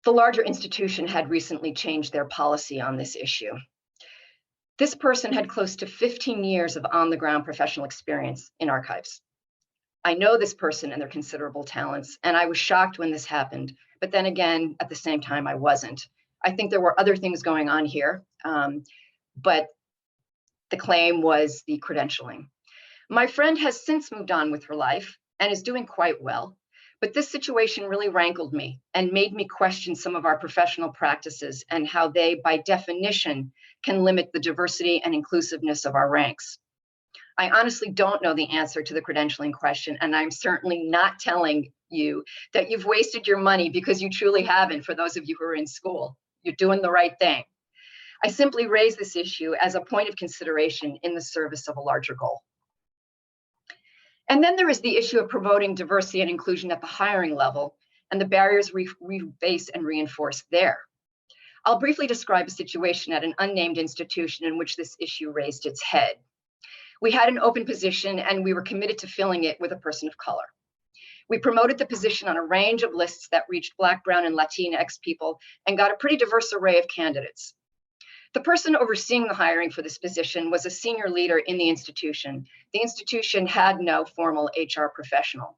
The larger institution had recently changed their policy on this issue. This person had close to 15 years of on-the-ground professional experience in archives. I know this person and their considerable talents, and I was shocked when this happened. But then again, at the same time, I wasn't. I think there were other things going on here, but the claim was the credentialing. My friend has since moved on with her life and is doing quite well. But this situation really rankled me and made me question some of our professional practices and how they, by definition, can limit the diversity and inclusiveness of our ranks. I honestly don't know the answer to the credentialing question, and I'm certainly not telling you that you've wasted your money, because you truly haven't. For those of you who are in school, you're doing the right thing. I simply raise this issue as a point of consideration in the service of a larger goal. And then there is the issue of promoting diversity and inclusion at the hiring level and the barriers we face and reinforce there. I'll briefly describe a situation at an unnamed institution in which this issue raised its head. We had an open position and we were committed to filling it with a person of color. We promoted the position on a range of lists that reached Black, Brown, and Latinx people and got a pretty diverse array of candidates. The person overseeing the hiring for this position was a senior leader in the institution. The institution had no formal HR professional.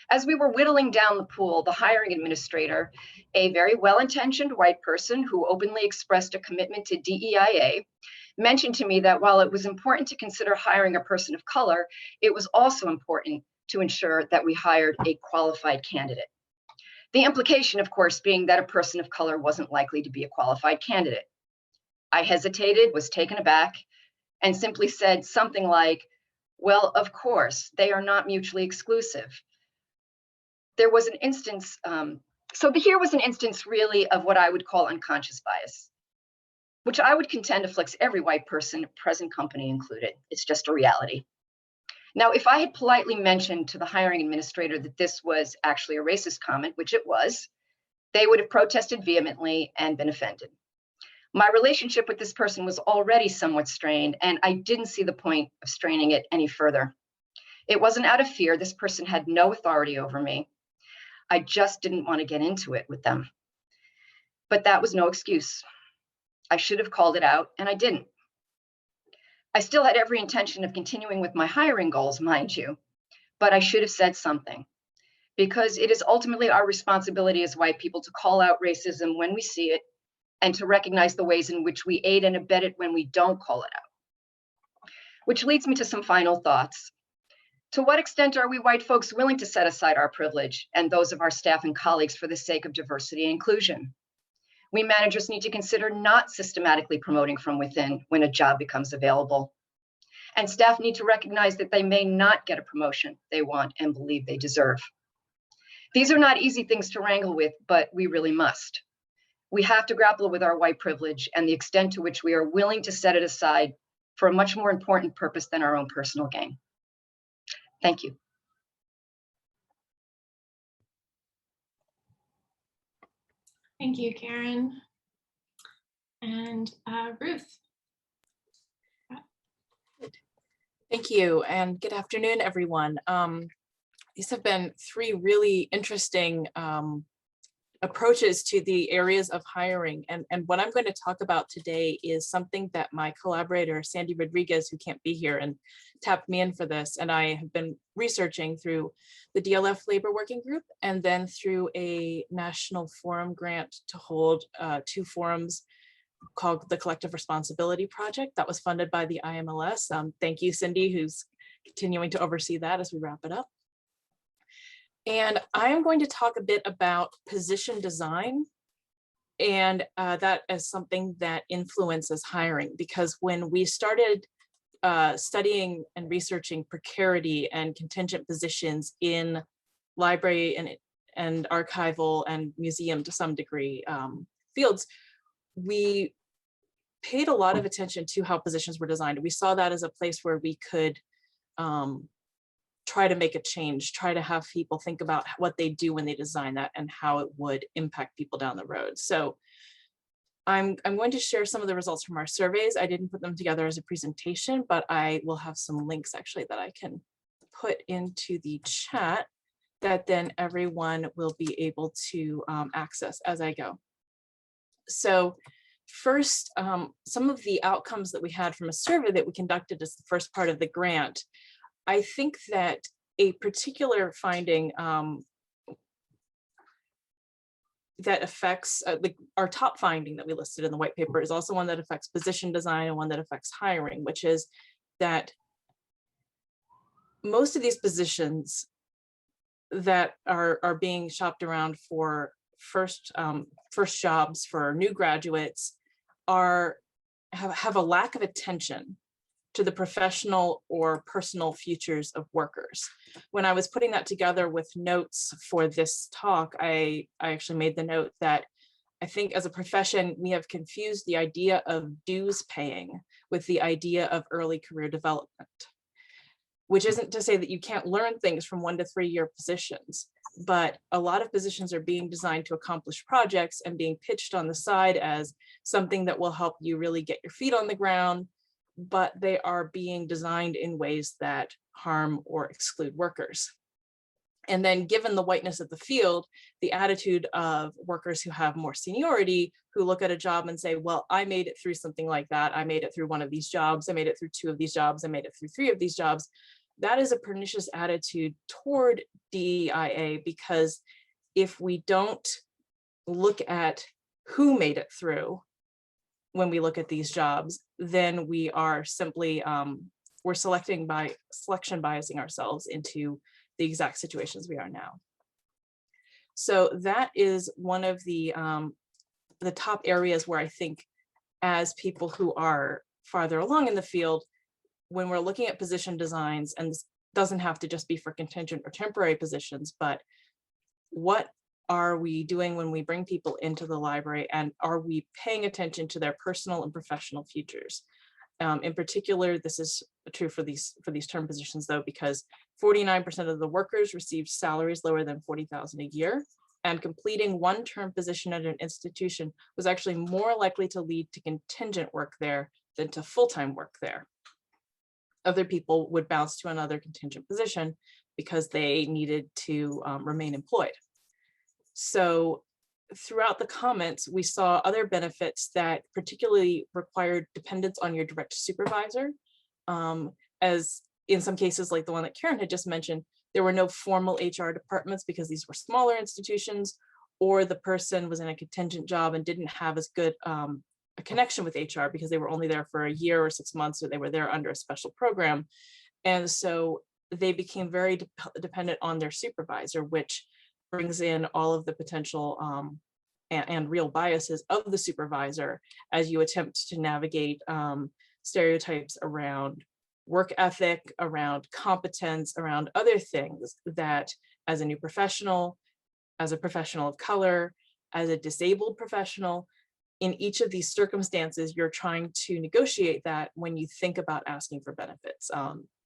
As we were whittling down the pool, the hiring administrator, a very well-intentioned white person who openly expressed a commitment to DEIA, mentioned to me that while it was important to consider hiring a person of color, it was also important to ensure that we hired a qualified candidate. The implication, of course, being that a person of color wasn't likely to be a qualified candidate. I hesitated, was taken aback, and simply said something like, well, of course, they are not mutually exclusive. There was an instance, here was an instance really of what I would call unconscious bias, which I would contend afflicts every white person, present company included. It's just a reality. Now, if I had politely mentioned to the hiring administrator that this was actually a racist comment, which it was, they would have protested vehemently and been offended. My relationship with this person was already somewhat strained, and I didn't see the point of straining it any further. It wasn't out of fear. This person had no authority over me. I just didn't want to get into it with them. But that was no excuse. I should have called it out, and I didn't. I still had every intention of continuing with my hiring goals, mind you, but I should have said something, because it is ultimately our responsibility as white people to call out racism when we see it and to recognize the ways in which we aid and abet it when we don't call it out. Which leads me to some final thoughts. To what extent are we white folks willing to set aside our privilege and those of our staff and colleagues for the sake of diversity and inclusion? We managers need to consider not systematically promoting from within when a job becomes available. And staff need to recognize that they may not get a promotion they want and believe they deserve. These are not easy things to wrangle with, but we really must. We have to grapple with our white privilege and the extent to which we are willing to set it aside for a much more important purpose than our own personal gain. Thank you. Thank you, Karen. And Ruth. Thank you, and good afternoon, everyone. These have been three really interesting approaches to the areas of hiring. And what I'm going to talk about today is something that my collaborator, Cyndee Rodriguez, who can't be here, and tapped me in for this. And I have been researching through the DLF Labor Working Group and then through a national forum grant to hold 2 forums called the Collective Responsibility Project that was funded by the IMLS. Thank you, Cyndee, who's continuing to oversee that as we wrap it up. And I am going to talk a bit about position design, and that as something that influences hiring, because when we started studying and researching precarity and contingent positions in library and archival and museum to some degree fields, we paid a lot of attention to how positions were designed. We saw that as a place where we could try to make a change, try to have people think about what they do when they design that and how it would impact people down the road. So I'm going to share some of the results from our surveys. I didn't put them together as a presentation, but I will have some links actually that I can put into the chat that then everyone will be able to access as I go. So first, some of the outcomes that we had from a survey that we conducted as the first part of the grant. I think that a particular finding that affects our top finding that we listed in the white paper is also one that affects position design and one that affects hiring, which is that most of these positions that are being shopped around for first jobs for new graduates have a lack of attention to the professional or personal futures of workers. When I was putting that together with notes for this talk, I actually made the note that I think as a profession, we have confused the idea of dues paying with the idea of early career development, which isn't to say that you can't learn things from 1 to 3 year positions, but a lot of positions are being designed to accomplish projects and being pitched on the side as something that will help you really get your feet on the ground, but they are being designed in ways that harm or exclude workers. And then given the whiteness of the field, the attitude of workers who have more seniority, who look at a job and say, well, I made it through something like that. I made it through 1 of these jobs. I made it through 2 of these jobs. I made it through 3 of these jobs. That is a pernicious attitude toward DEIA, because if we don't look at who made it through when we look at these jobs, then we are simply, we're selection biasing ourselves into the exact situations we are now. So that is one of the top areas where I think as people who are farther along in the field, when we're looking at position designs, and this doesn't have to just be for contingent or temporary positions, but what are we doing when we bring people into the library, and are we paying attention to their personal and professional futures? In particular, this is true for these term positions though, because 49% of the workers received salaries lower than $40,000 a year. and completing one term position at an institution was actually more likely to lead to contingent work there than to full-time work there. Other people would bounce to another contingent position because they needed to remain employed. So throughout the comments, we saw other benefits that particularly required dependence on your direct supervisor. As in some cases, like the one that Karen had just mentioned, there were no formal HR departments because these were smaller institutions, or the person was in a contingent job and didn't have as good a connection with HR because they were only there for a year or 6 months, or they were there under a special program. And so they became very dependent on their supervisor, which brings in all of the potential and real biases of the supervisor as you attempt to navigate stereotypes around work ethic, around competence, around other things that as a new professional, as a professional of color, as a disabled professional, in each of these circumstances, you're trying to negotiate that when you think about asking for benefits.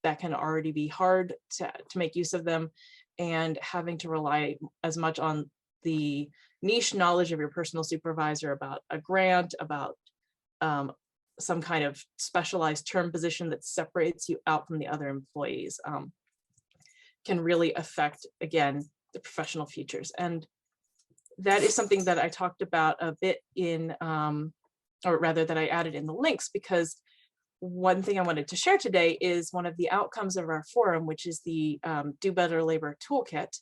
That can already be hard to make use of them, and having to rely as much on the niche knowledge of your personal supervisor about a grant, about some kind of specialized term position that separates you out from the other employees can really affect, again, the professional futures. And that is something that I talked about a bit in, or rather that I added in the links, because one thing I wanted to share today is one of the outcomes of our forum, which is the Do Better Labor Toolkit,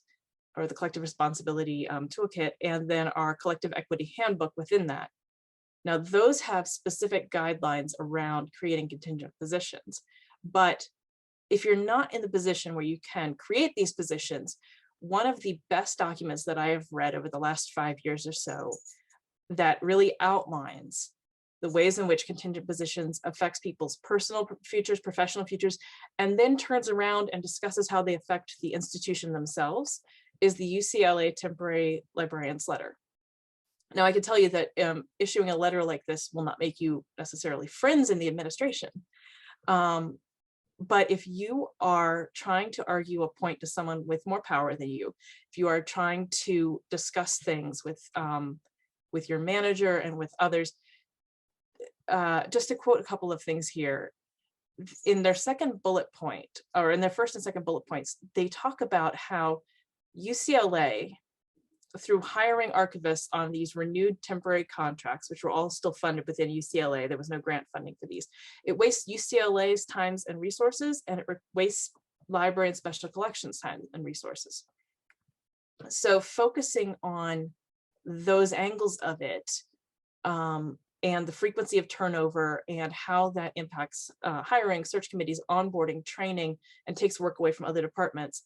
or the Collective Responsibility Toolkit, and then our Collective Equity Handbook within that. Now, those have specific guidelines around creating contingent positions, but if you're not in the position where you can create these positions, one of the best documents that I have read over the last 5 years or so that really outlines the ways in which contingent positions affects people's personal futures, professional futures, and then turns around and discusses how they affect the institution themselves is the UCLA Temporary Librarian's Letter. Now, I can tell you that issuing a letter like this will not make you necessarily friends in the administration. But if you are trying to argue a point to someone with more power than you, if you are trying to discuss things with your manager and with others, just to quote a couple of things here, in their second bullet point, or in their first and second bullet points, they talk about how UCLA, through hiring archivists on these renewed temporary contracts, which were all still funded within UCLA, there was no grant funding for these. It wastes UCLA's times and resources, and it wastes library and special collections time and resources. So focusing on those angles of it, and the frequency of turnover and how that impacts hiring, search committees, onboarding, training, and takes work away from other departments.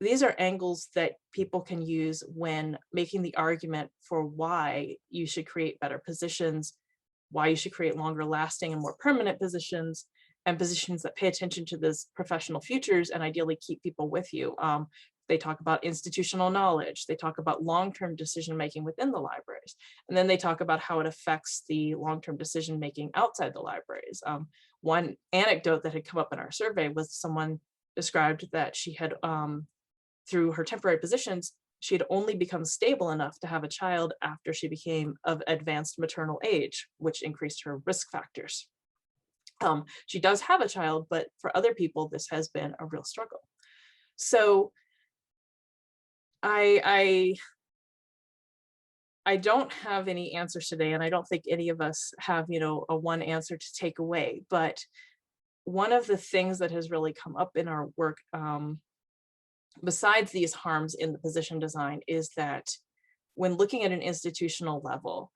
These are angles that people can use when making the argument for why you should create better positions, why you should create longer lasting and more permanent positions, and positions that pay attention to those professional futures and ideally keep people with you. They talk about institutional knowledge. They talk about long-term decision-making within the libraries. And then they talk about how it affects the long-term decision-making outside the libraries. One anecdote that had come up in our survey was someone described that she had, through her temporary positions, she had only become stable enough to have a child after she became of advanced maternal age, which increased her risk factors. She does have a child, but for other people, this has been a real struggle. So I don't have any answers today, and I don't think any of us have, a one answer to take away. But one of the things that has really come up in our work, besides these harms in the position design, is that when looking at an institutional level,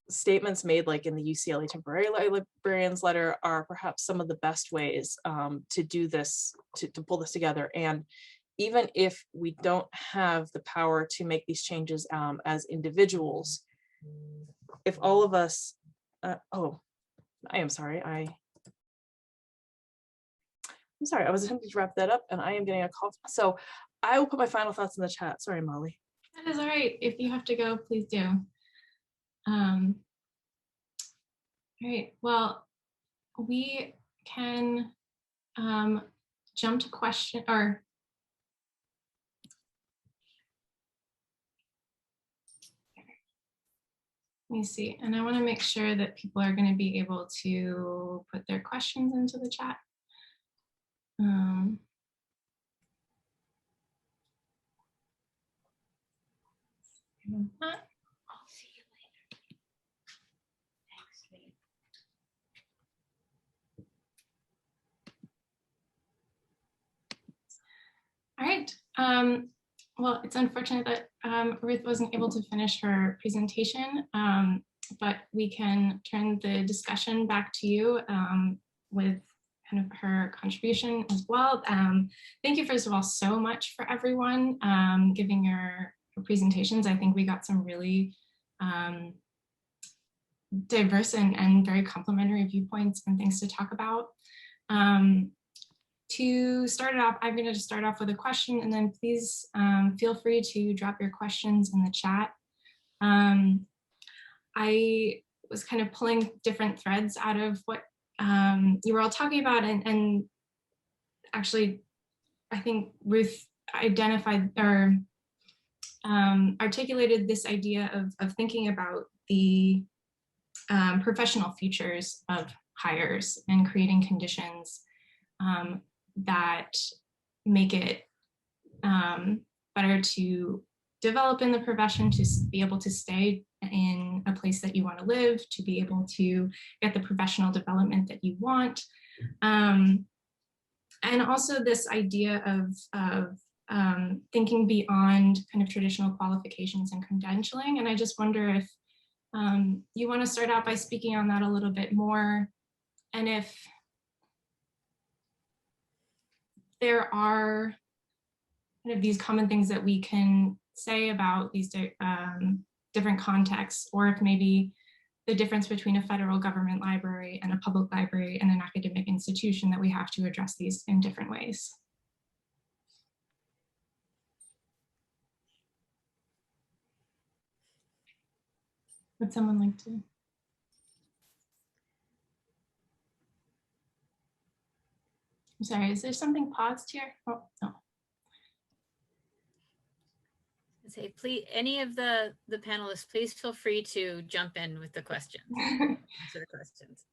statements made like in the UCLA Temporary Librarian's Letter are perhaps some of the best ways to do this, to pull this together. And even if we don't have the power to make these changes as individuals, if all of us, oh, I am sorry, I'm sorry, I was attempting to wrap that up and I am getting a call. So I will put my final thoughts in the chat. Sorry, Molly. That is all right. If you have to go, please do. All right, well, we can jump to question, or Let me see. And I want to make sure that people are going to be able to put their questions into the chat. I'll see you later. Thanks. All right. Well, it's unfortunate that Ruth wasn't able to finish her presentation, but we can turn the discussion back to you with kind of her contribution as well. Thank you, first of all, so much for everyone giving your presentations. I think we got some really diverse and very complementary viewpoints and things to talk about. To start it off, I'm going to just start off with a question, and then please feel free to drop your questions in the chat. I was kind of pulling different threads out of what you were all talking about, and actually, I think Ruth identified or articulated this idea of thinking about the professional futures of hires and creating conditions that make it better to develop in the profession, to be able to stay in a place that you want to live, to be able to get the professional development that you want. And also this idea of thinking beyond kind of traditional qualifications and credentialing. And I just wonder if you want to start out by speaking on that a little bit more, and if there are kind of these common things that we can say about these different contexts, or if maybe the difference between a federal government library and a public library and an academic institution, that we have to address these in different ways. Would someone like to? I'm sorry, is there something paused here? Oh, no. Say, please, any of the panelists, please feel free to jump in with the questions. Answer the questions.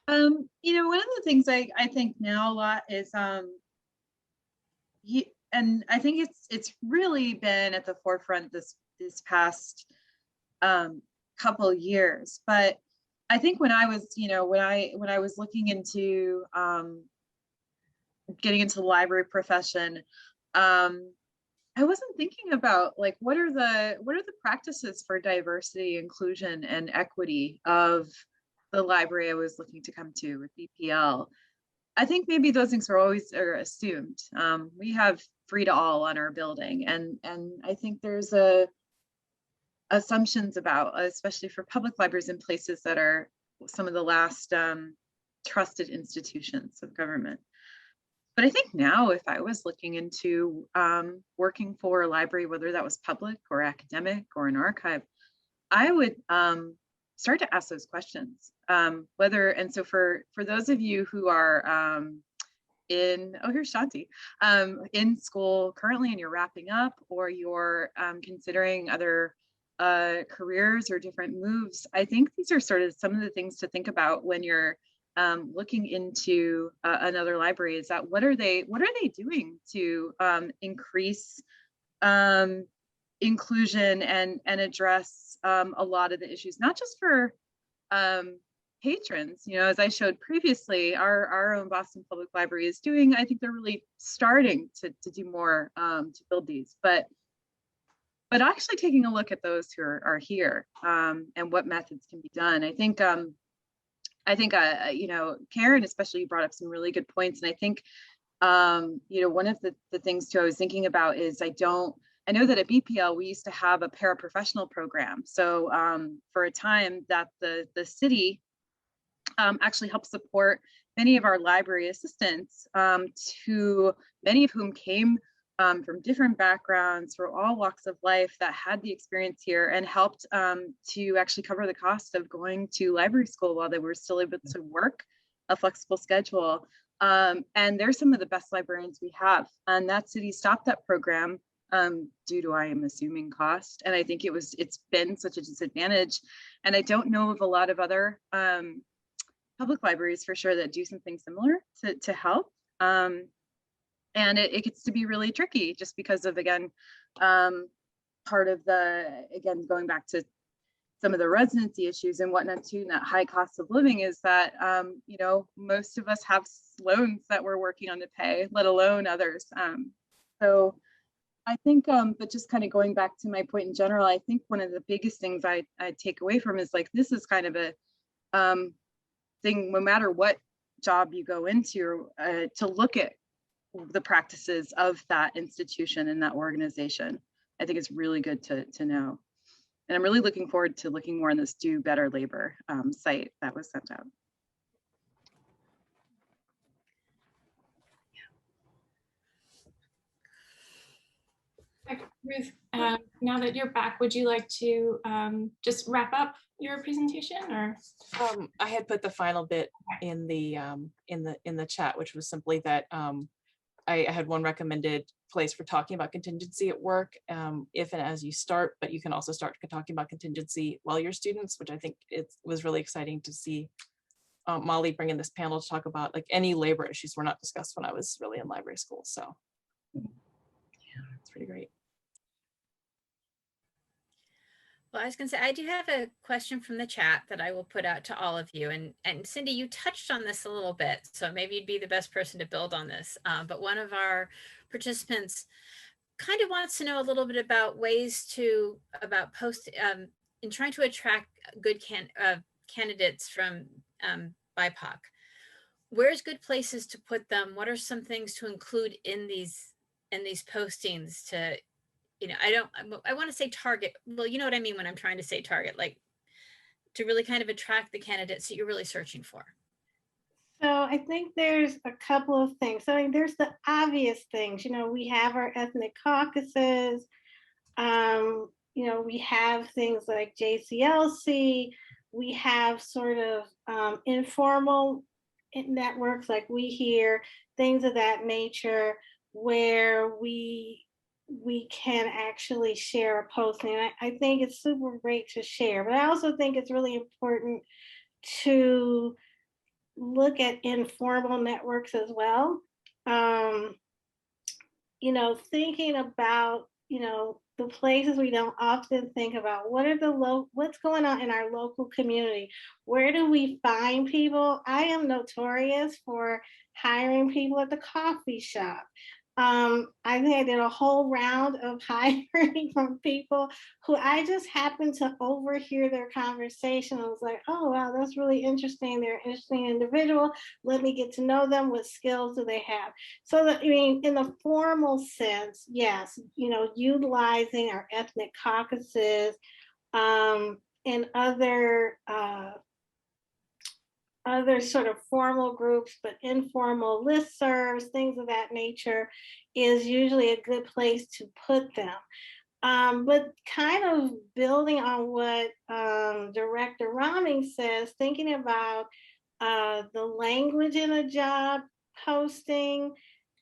You know, one of the things I think now a lot is, and I think it's really been at the forefront this past couple years. But I think when I was, you know, when I was looking into getting into the library profession, I wasn't thinking about like what are the practices for diversity, inclusion, and equity of the library I was looking to come to with BPL. I think maybe those things are assumed. We have free to all on our building, and I think there's assumptions about, especially for public libraries in places that are some of the last trusted institutions of government. But I think now, if I was looking into working for a library, whether that was public or academic or an archive, I would start to ask those questions. And so for those of you who are here's Shanti, in school currently and you're wrapping up, or you're considering other careers or different moves, I think these are sort of some of the things to think about when you're looking into another library. Is that what are they doing to increase inclusion and address a lot of the issues, not just for patrons. You know, as I showed previously, our own Boston Public Library is doing, I think they're really starting to do more to build these, but actually taking a look at those who are here and what methods can be done. I think you know, Karen especially brought up some really good points, and I think you know, one of the things too I was thinking about is I know that at BPL we used to have a paraprofessional program. So for a time that the city actually helped support many of our library assistants, to many of whom came from different backgrounds, from all walks of life, that had the experience here, and helped to actually cover the cost of going to library school while they were still able to work a flexible schedule. And they're some of the best librarians we have. And that city stopped that program due to, I am assuming, cost. And I think it's been such a disadvantage. And I don't know of a lot of other public libraries for sure that do something similar to help. And it gets to be really tricky just because of, again, part of again, going back to some of the residency issues and whatnot too, and that high cost of living is that, you know, most of us have loans that we're working on to pay, let alone others. So I think, but just kind of going back to my point in general, I think one of the biggest things I take away from is like, this is kind of a thing, no matter what job you go into, to look at the practices of that institution and that organization. I think it's really good to know. And I'm really looking forward to looking more on this Do Better Labor site that was sent out. Ruth, now that you're back, would you like to just wrap up your presentation, or? I had put the final bit in the chat, which was simply that I had one recommended place for talking about contingency at work, if and as you start, but you can also start talking about contingency while you're students, which I think it was really exciting to see Molly bring in this panel to talk about like any labor issues were not discussed when I was really in library school. So yeah, it's pretty great. Well, I was going to say, I do have a question from the chat that I will put out to all of you. And Cyndee, you touched on this a little bit, so maybe you'd be the best person to build on this. But one of our participants kind of wants to know a little bit about ways in trying to attract good candidates from BIPOC. Where's good places to put them? What are some things to include in these postings to, you know, I want to say target. Well, you know what I mean when I'm trying to say target, like to really kind of attract the candidates that you're really searching for. So I think there's a couple of things. So I mean, there's the obvious things. You know, we have our ethnic caucuses. You know, we have things like JCLC. We have sort of informal networks like We Hear, things of that nature, where we can actually share a posting. I think it's super great to share, but I also think it's really important to look at informal networks as well. You know, thinking about, you know, the places we don't often think about. What's going on in our local community? Where do we find people? I am notorious for hiring people at the coffee shop. I think I did a whole round of hiring from people who I just happened to overhear their conversation. I was like, oh, wow, that's really interesting. They're an interesting individual. Let me get to know them. What skills do they have? So that, I mean, in the formal sense, yes, you know, utilizing our ethnic caucuses and other sort of formal groups, but informal listservs, things of that nature, is usually a good place to put them. But kind of building on what Director Raming says, thinking about the language in a job posting,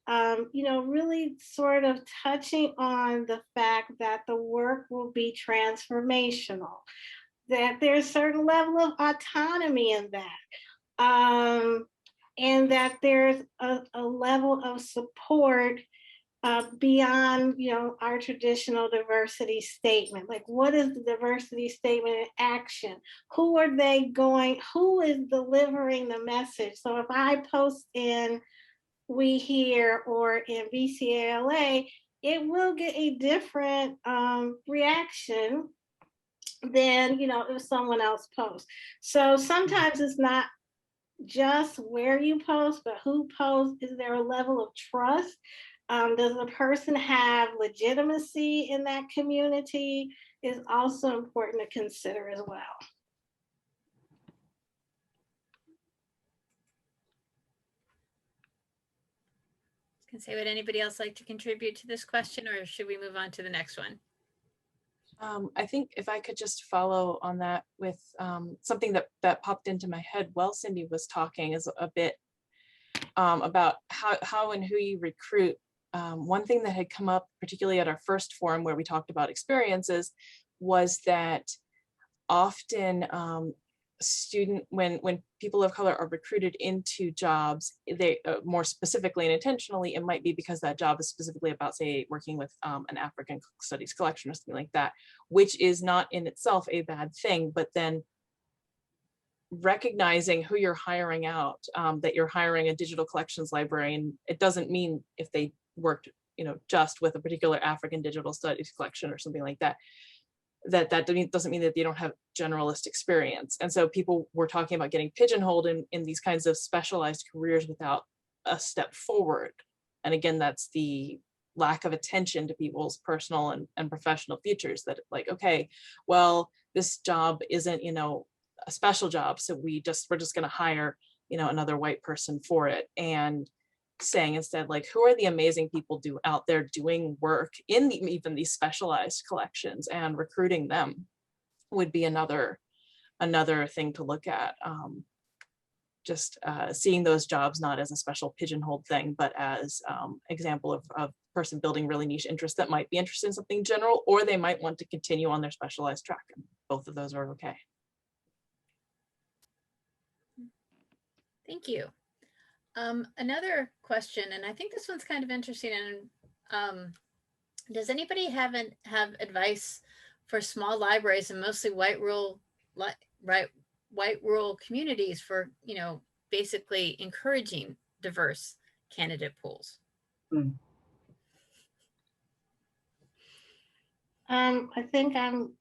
you know, really sort of touching on the fact that the work will be transformational, that there's a certain level of autonomy in that. And that there's a level of support beyond, you know, our traditional diversity statement. Like, what is the diversity statement in action? Who are they going? Who is delivering the message? So if I post in We Hear or in BCALA, it will get a different reaction than, you know, if someone else posts. So sometimes it's not just where you post, but who posts. Is there a level of trust? Does the person have legitimacy in that community? Is also important to consider as well. Can say, would anybody else like to contribute to this question, or should we move on to the next one? I think if I could just follow on that with something that popped into my head while Cyndee was talking, is a bit about how and who you recruit one thing that had come up, particularly at our first forum where we talked about experiences, was that often when people of color are recruited into jobs, they more specifically and intentionally, it might be because that job is specifically about, say, working with an African studies collection or something like that, which is not in itself a bad thing, but then recognizing who you're hiring out, that you're hiring a digital collections librarian, it doesn't mean if they worked, just with a particular African digital studies collection or something like that, that doesn't mean that they don't have generalist experience. And so people were talking about getting pigeonholed in these kinds of specialized careers without a step forward. And again, that's the lack of attention to people's personal and professional futures, that like, okay, well, this job isn't, a special job, so we're just going to hire, another white person for it. And saying instead, like, who are the amazing people out there doing work in even these specialized collections, and recruiting them would be another thing to look at. Just seeing those jobs not as a special pigeonholed thing, but as example of a person building really niche interests that might be interested in something general, or they might want to continue on their specialized track. And both of those are okay. Thank you. Another question, and I think this one's kind of interesting. And does anybody have advice for small libraries and mostly white rural communities for basically encouraging diverse candidate pools? I think I'm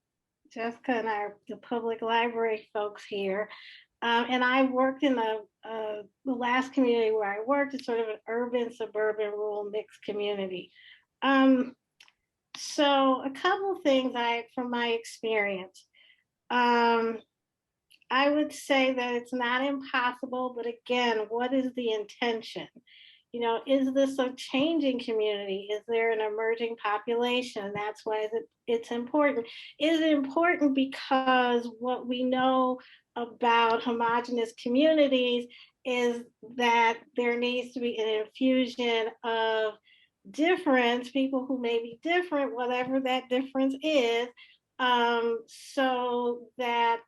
Jessica and the public library folks here. And I worked in the last community where I worked is sort of an urban, suburban, rural mixed community. So a couple things from my experience. I would say that it's not impossible, but again, what is the intention? Is this a changing community? Is there an emerging population? That's why it's important. Is it important because what we know about homogenous communities is that there needs to be an infusion of difference, people who may be different, whatever that difference is, so that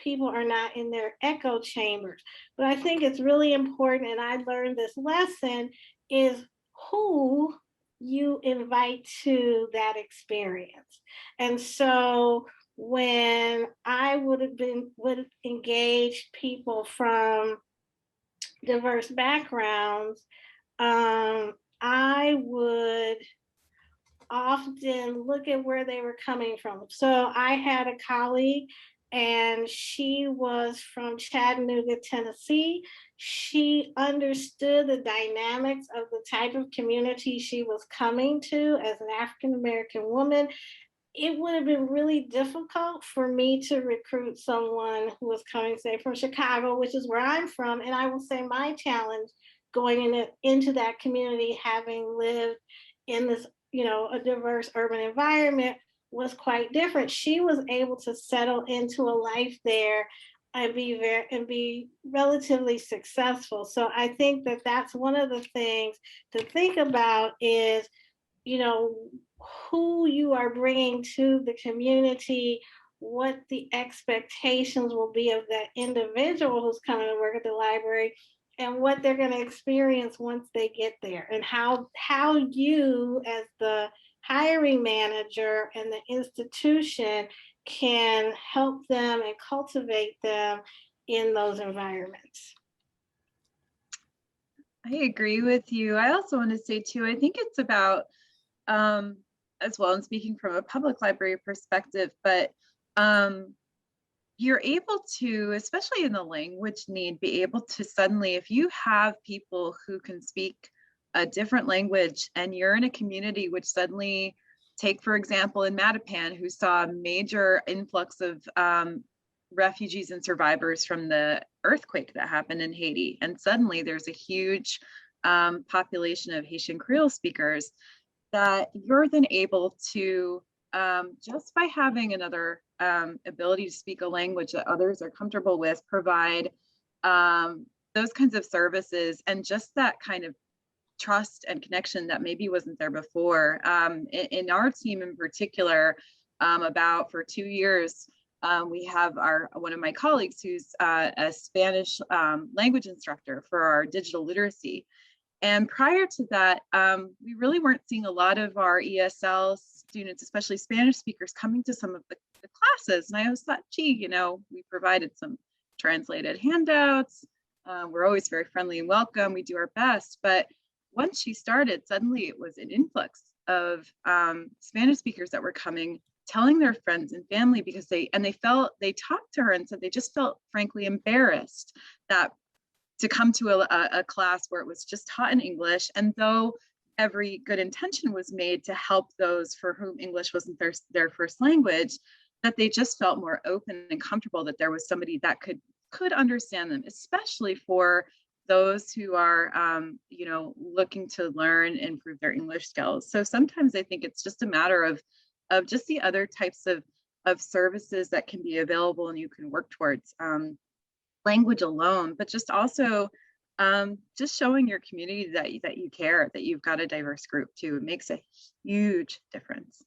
people are not in their echo chambers. But I think it's really important, and I learned this lesson, is who you invite to that experience. And so when I would engage people from diverse backgrounds, I would often look at where they were coming from. So I had a colleague, and she was from Chattanooga, Tennessee. She understood the dynamics of the type of community she was coming to as an African-American woman. It would have been really difficult for me to recruit someone who was coming, say, from Chicago, which is where I'm from. And I will say my challenge going into that community, having lived in this, a diverse urban environment, was quite different. She was able to settle into a life there and be relatively successful. So I think that that's one of the things to think about is, who you are bringing to the community, what the expectations will be of that individual who's coming to work at the library, and what they're going to experience once they get there, and how you as the hiring manager and the institution can help them and cultivate them in those environments. I agree with you. I also want to say too, I think it's about, as well, and speaking from a public library perspective, but you're able to, especially in the language need, be able to suddenly, if you have people who can speak a different language and you're in a community which suddenly, take for example in Mattapan, who saw a major influx of refugees and survivors from the earthquake that happened in Haiti, and suddenly there's a huge population of Haitian Creole speakers, that you're then able to, just by having another ability to speak a language that others are comfortable with, provide those kinds of services, and just that kind of trust and connection that maybe wasn't there before. In our team in particular, about for 2 years, we have one of my colleagues who's a Spanish language instructor for our digital literacy. And prior to that, we really weren't seeing a lot of our ESL students, especially Spanish speakers, coming to some of the classes. And I always thought, gee, you know, we provided some translated handouts. We're always very friendly and welcome. We do our best. But once she started, suddenly it was an influx of Spanish speakers that were coming, telling their friends and family, because they talked to her and said they just felt frankly embarrassed that to come to a class where it was just taught in English. And though every good intention was made to help those for whom English wasn't their first language, that they just felt more open and comfortable that there was somebody that could understand them, especially for those who are, you know, looking to learn and improve their English skills. So sometimes I think it's just a matter of just the other types of services that can be available and you can work towards. Language alone, but just also just showing your community that you care, that you've got a diverse group too. It makes a huge difference.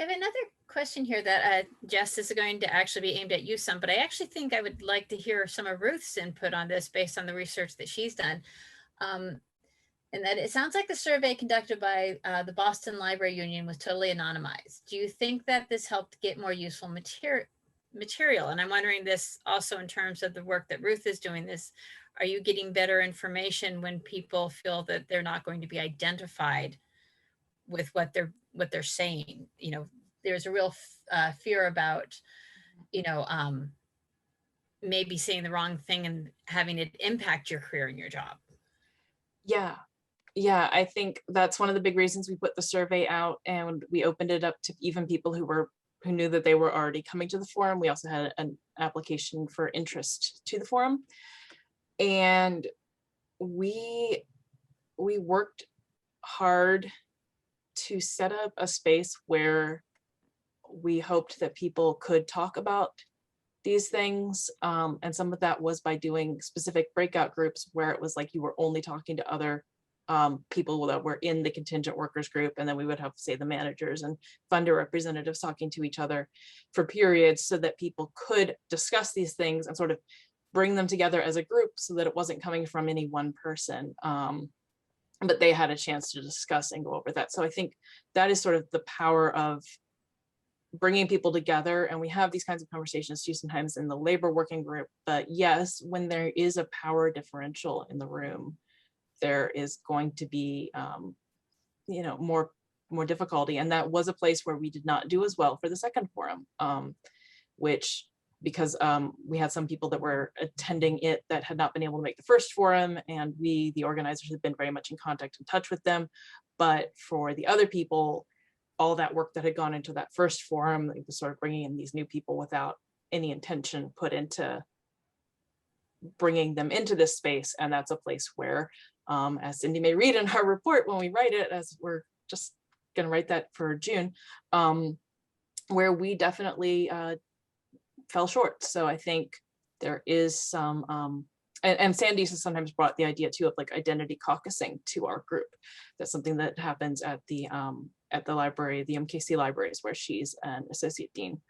I have another question here that Jess is going to actually be aimed at you some, but I actually think I would like to hear some of Ruth's input on this based on the research that she's done. And that it sounds like the survey conducted by the Boston Library Union was totally anonymized. Do you think that this helped get more useful material? And I'm wondering this also in terms of the work that Ruth is doing this. Are you getting better information when people feel that they're not going to be identified with what they're saying? You know, there's a real fear about, you know, maybe saying the wrong thing and having it impact your career and your job. Yeah, I think that's one of the big reasons we put the survey out, and we opened it up to even people who knew that they were already coming to the forum. We also had an application for interest to the forum, and we worked hard to set up a space where we hoped that people could talk about these things, and some of that was by doing specific breakout groups where it was like you were only talking to other people that were in the contingent workers group, and then we would have, say, the managers and funder representatives talking to each other for periods so that people could discuss these things and sort of bring them together as a group so that it wasn't coming from any one person, but they had a chance to discuss and go over that. So I think that is sort of the power of bringing people together, and we have these kinds of conversations too sometimes in the labor working group. But yes, when there is a power differential in the room, there is going to be, you know, more difficulty. And that was a place where we did not do as well for the second forum, which, because we had some people that were attending it that had not been able to make the first forum, and we, the organizers, had been very much in contact and touch with them. But for the other people, all that work that had gone into that first forum, it was sort of bringing in these new people without any intention put into bringing them into this space. And that's a place where, as Cyndee may read in our report when we write it, as we're just going to write that for June, where we definitely fell short. So I think there is some, and Cyndee has sometimes brought the idea too of like identity caucusing to our group. That's something that happens at the library, the MKC libraries, where she's an associate dean,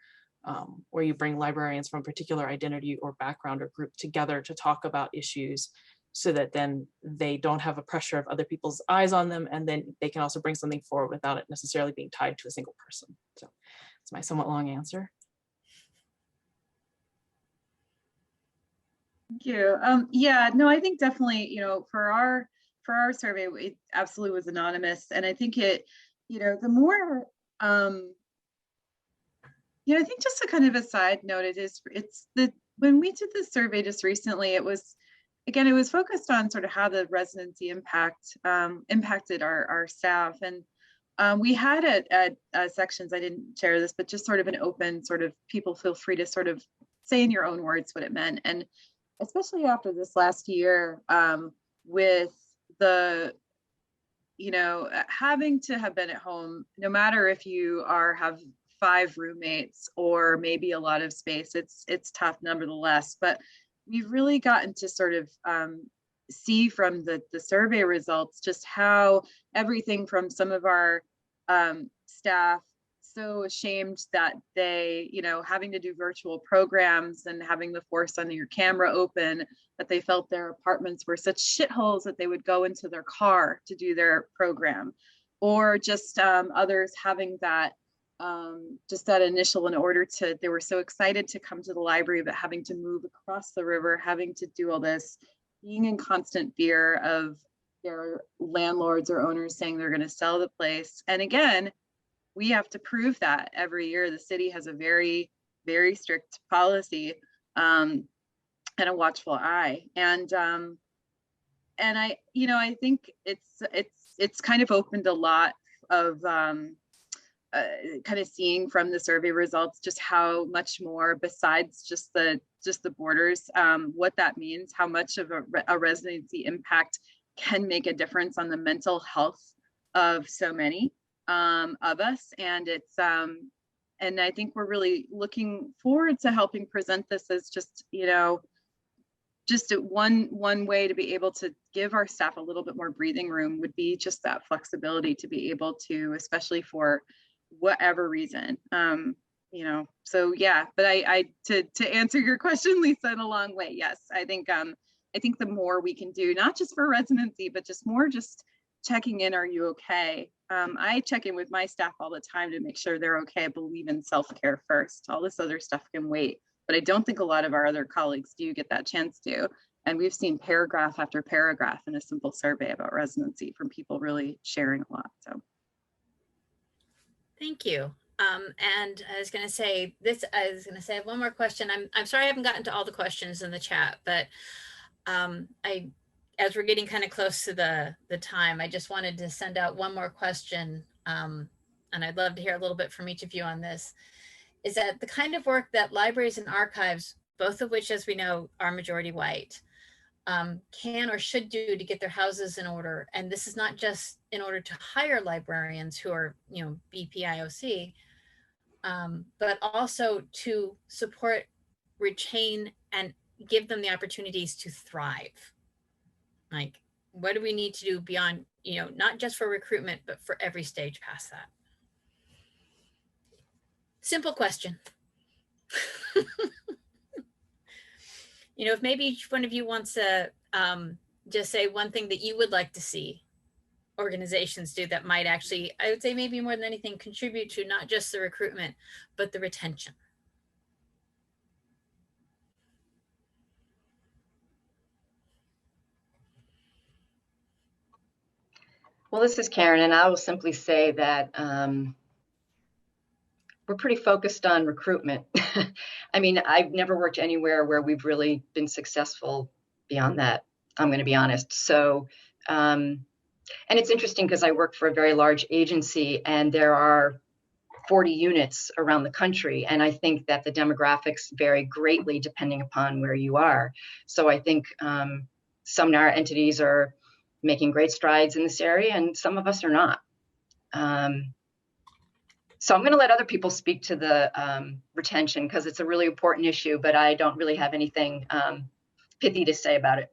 where you bring librarians from a particular identity or background or group together to talk about issues, so that then they don't have a pressure of other people's eyes on them, and then they can also bring something forward without it necessarily being tied to a single person. So it's my somewhat long answer. Thank you. Yeah, no, I think definitely, you know, for our survey, it absolutely was anonymous. And I think it, you know, the more, you know, I think just a kind of a side note, when we did the survey just recently, it was, again, it was focused on sort of how the residency impacted our staff. And we had at sections, I didn't share this, but just sort of an open sort of, people feel free to sort of say in your own words what it meant. And especially after this last year, with the, you know, having to have been at home, no matter if you have 5 roommates or maybe a lot of space, it's tough nevertheless. But we've really gotten to sort of see from the survey results just how everything from some of our staff so ashamed that they, having to do virtual programs and having the force on your camera open, that they felt their apartments were such shitholes that they would go into their car to do their program, or just others having that just that initial they were so excited to come to the library, but having to move across the river, having to do all this, being in constant fear of their landlords or owners saying they're going to sell the place. And again, we have to prove that every year. The city has a very, very strict policy and a watchful eye. And I, I think it's kind of opened a lot of kind of seeing from the survey results just how much more besides just the borders, what that means, how much of a residency impact can make a difference on the mental health of so many of us. And it's and I think we're really looking forward to helping present this as just one way to be able to give our staff a little bit more breathing room would be just that flexibility to be able to, especially for whatever reason, so yeah. But I to answer your question, Lisa, in a long way, yes, I think the more we can do, not just for residency, but just more just checking in, are you okay? I check in with my staff all the time to make sure they're okay. I believe in self-care first. All this other stuff can wait, but I don't think a lot of our other colleagues do get that chance to. And we've seen paragraph after paragraph in a simple survey about residency from people really sharing a lot. So thank you. And I was going to say I have one more question. I'm sorry I haven't gotten to all the questions in the chat, but as we're getting kind of close to the time, I just wanted to send out one more question. And I'd love to hear a little bit from each of you on this. Is that the kind of work that libraries and archives, both of which, as we know, are majority white, can or should do to get their houses in order? And this is not just in order to hire librarians who are, BPIOC, but also to support, retain, and give them the opportunities to thrive. Like, what do we need to do beyond, not just for recruitment, but for every stage past that? Simple question. If maybe each one of you wants to just say one thing that you would like to see organizations do that might actually, I would say maybe more than anything, contribute to not just the recruitment, but the retention. Well, this is Karen, and I will simply say that we're pretty focused on recruitment. I mean, I've never worked anywhere where we've really been successful beyond that, I'm going to be honest. So, and it's interesting because I work for a very large agency and there are 40 units around the country. And I think that the demographics vary greatly depending upon where you are. So I think some of our entities are making great strides in this area and some of us are not. So I'm going to let other people speak to the retention because it's a really important issue, but I don't really have anything pithy to say about it.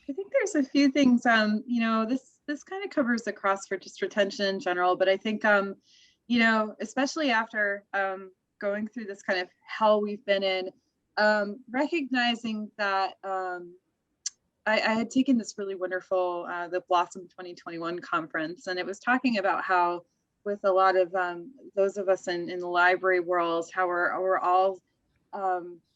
I think there's a few things, this kind of covers across for just retention in general, but I think, especially after going through this kind of hell we've been in, recognizing that I had taken this really wonderful, the Blossom 2021 conference, and it was talking about how with a lot of those of us in the library world, how we're all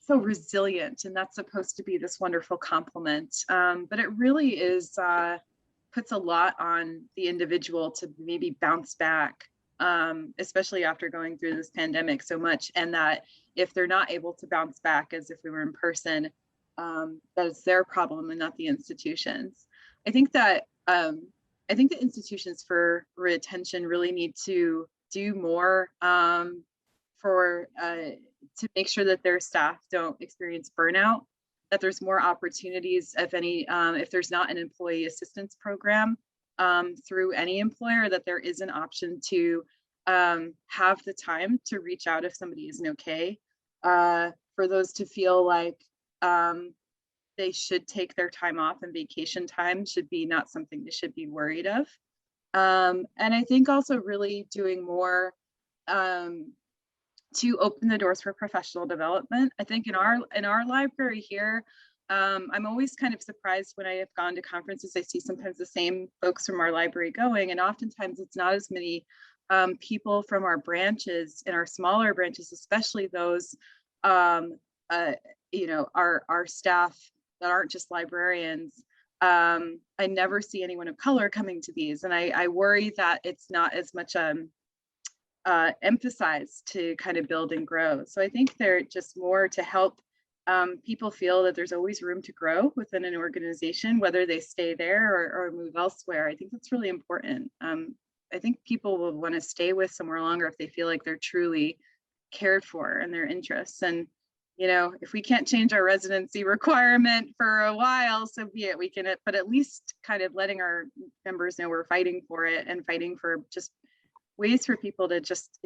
so resilient, and that's supposed to be this wonderful compliment. But it really is, puts a lot on the individual to maybe bounce back, especially after going through this pandemic so much, and that if they're not able to bounce back as if we were in person, that it's their problem and not the institutions. I think that the institutions for retention really need to do more to make sure that their staff don't experience burnout, that there's more opportunities, if any, if there's not an employee assistance program through any employer, that there is an option to have the time to reach out if somebody isn't okay. for those to feel like they should take their time off, and vacation time should be not something they should be worried of. And I think also really doing more to open the doors for professional development. I think in our library here, I'm always kind of surprised when I have gone to conferences. I see sometimes the same folks from our library going, and oftentimes it's not as many people from our branches, in our smaller branches, especially those, you know, our staff that aren't just librarians. I never see anyone of color coming to these, and I worry that it's not as much emphasized to kind of build and grow. So I think they're just more to help people feel that there's always room to grow within an organization, whether they stay there or move elsewhere. I think that's really important. I think people will want to stay with somewhere longer if they feel like they're truly cared for and their interests. And, you know, if we can't change our residency requirement for a while, so be it. We can, but at least kind of letting our members know we're fighting for it, and fighting for just ways for people to just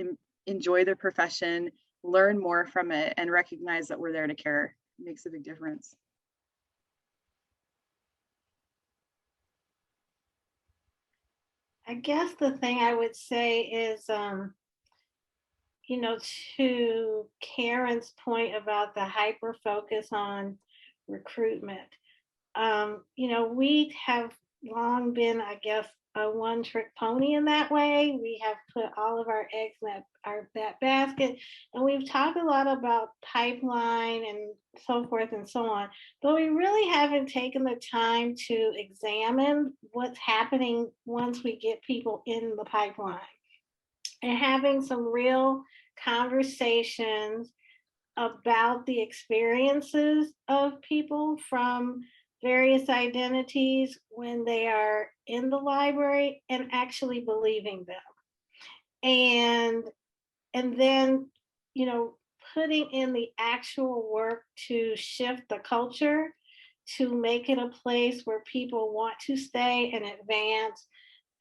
enjoy their profession, learn more from it, and recognize that we're there to care. It makes a big difference. I guess the thing I would say is, you know, to Karen's point about the hyper focus on recruitment, you know, we have long been, I guess, a one-trick pony in that way. We have put all of our eggs in that basket, and we've talked a lot about pipeline and so forth and so on, but we really haven't taken the time to examine what's happening once we get people in the pipeline, and having some real conversations about the experiences of people from various identities when they are in the library, and actually believing them. And then, you know, putting in the actual work to shift the culture, to make it a place where people want to stay and advance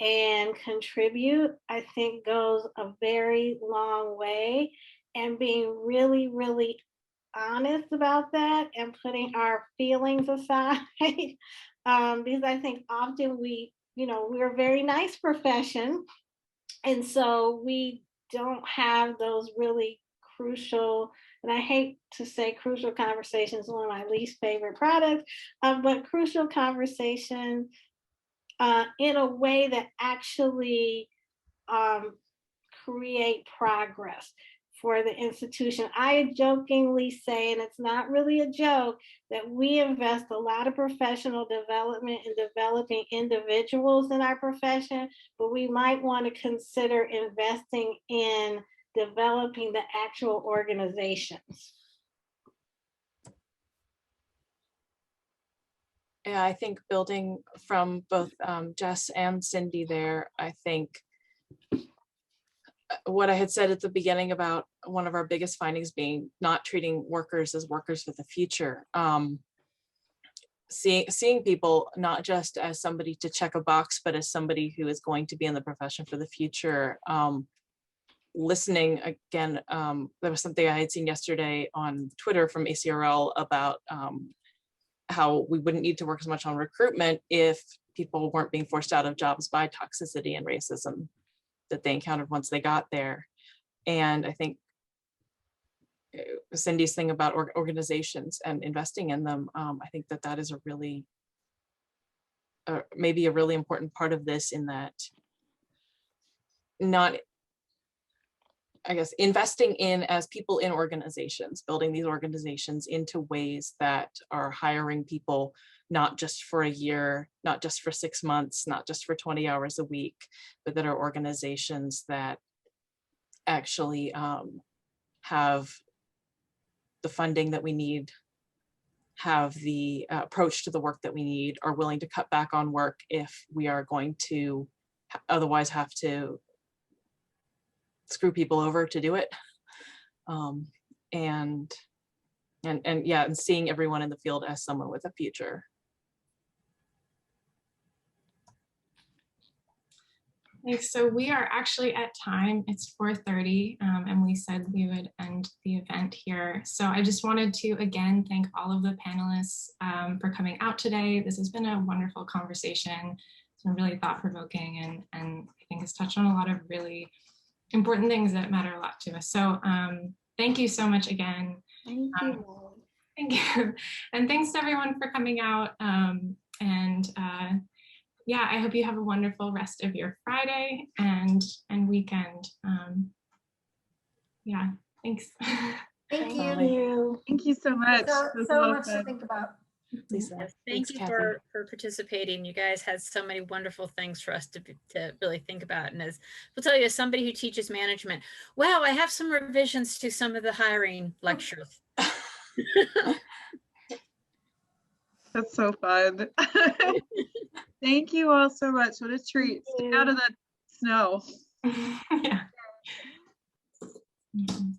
and contribute, I think goes a very long way. And being really, really honest about that, and putting our feelings aside, because I think often we're a very nice profession, and so we don't have those really crucial, and I hate to say crucial conversations, one of my least favorite products, but crucial conversation in a way that actually create progress for the institution. I jokingly say, and it's not really a joke, that we invest a lot of professional development in developing individuals in our profession, but we might want to consider investing in developing the actual organizations. Yeah, I think building from both Jess and Cyndee there, I think what I had said at the beginning about one of our biggest findings being not treating workers as workers with a future, seeing people not just as somebody to check a box, but as somebody who is going to be in the profession for the future. Listening again, there was something I had seen yesterday on Twitter from ACRL about how we wouldn't need to work as much on recruitment if people weren't being forced out of jobs by toxicity and racism that they encountered once they got there. And I think Cyndee's thing about organizations and investing in them, I think that is a really, maybe a really important part of this, in that not, I guess, investing in as people in organizations, building these organizations into ways that are hiring people, not just for a year, not just for 6 months, not just for 20 hours a week, but that are organizations that actually have the funding that we need, have the approach to the work that we need, are willing to cut back on work if we are going to otherwise have to screw people over to do it. And seeing everyone in the field as someone with a future. Thanks. So we are actually at time. It's 4:30, and we said we would end the event here. So I just wanted to again thank all of the panelists for coming out today. This has been a wonderful conversation. It's been really thought-provoking, and I think has touched on a lot of really important things that matter a lot to us. So thank you so much again. Thank you. Thank you. And thanks to everyone for coming out. Yeah, I hope you have a wonderful rest of your Friday and weekend. Yeah, thanks. Thank Molly. you. Thank you so much. So, This was a so lot of much to fun. think about. Lisa. Yes, Thanks, thank you Kathy. for participating. You guys had so many wonderful things for us to really think about. And as we'll tell you, as somebody who teaches management, wow, I have some revisions to some of the hiring lectures. That's so fun. Thank you all so much. What a treat. Stay out of the snow. Yeah. Mhm.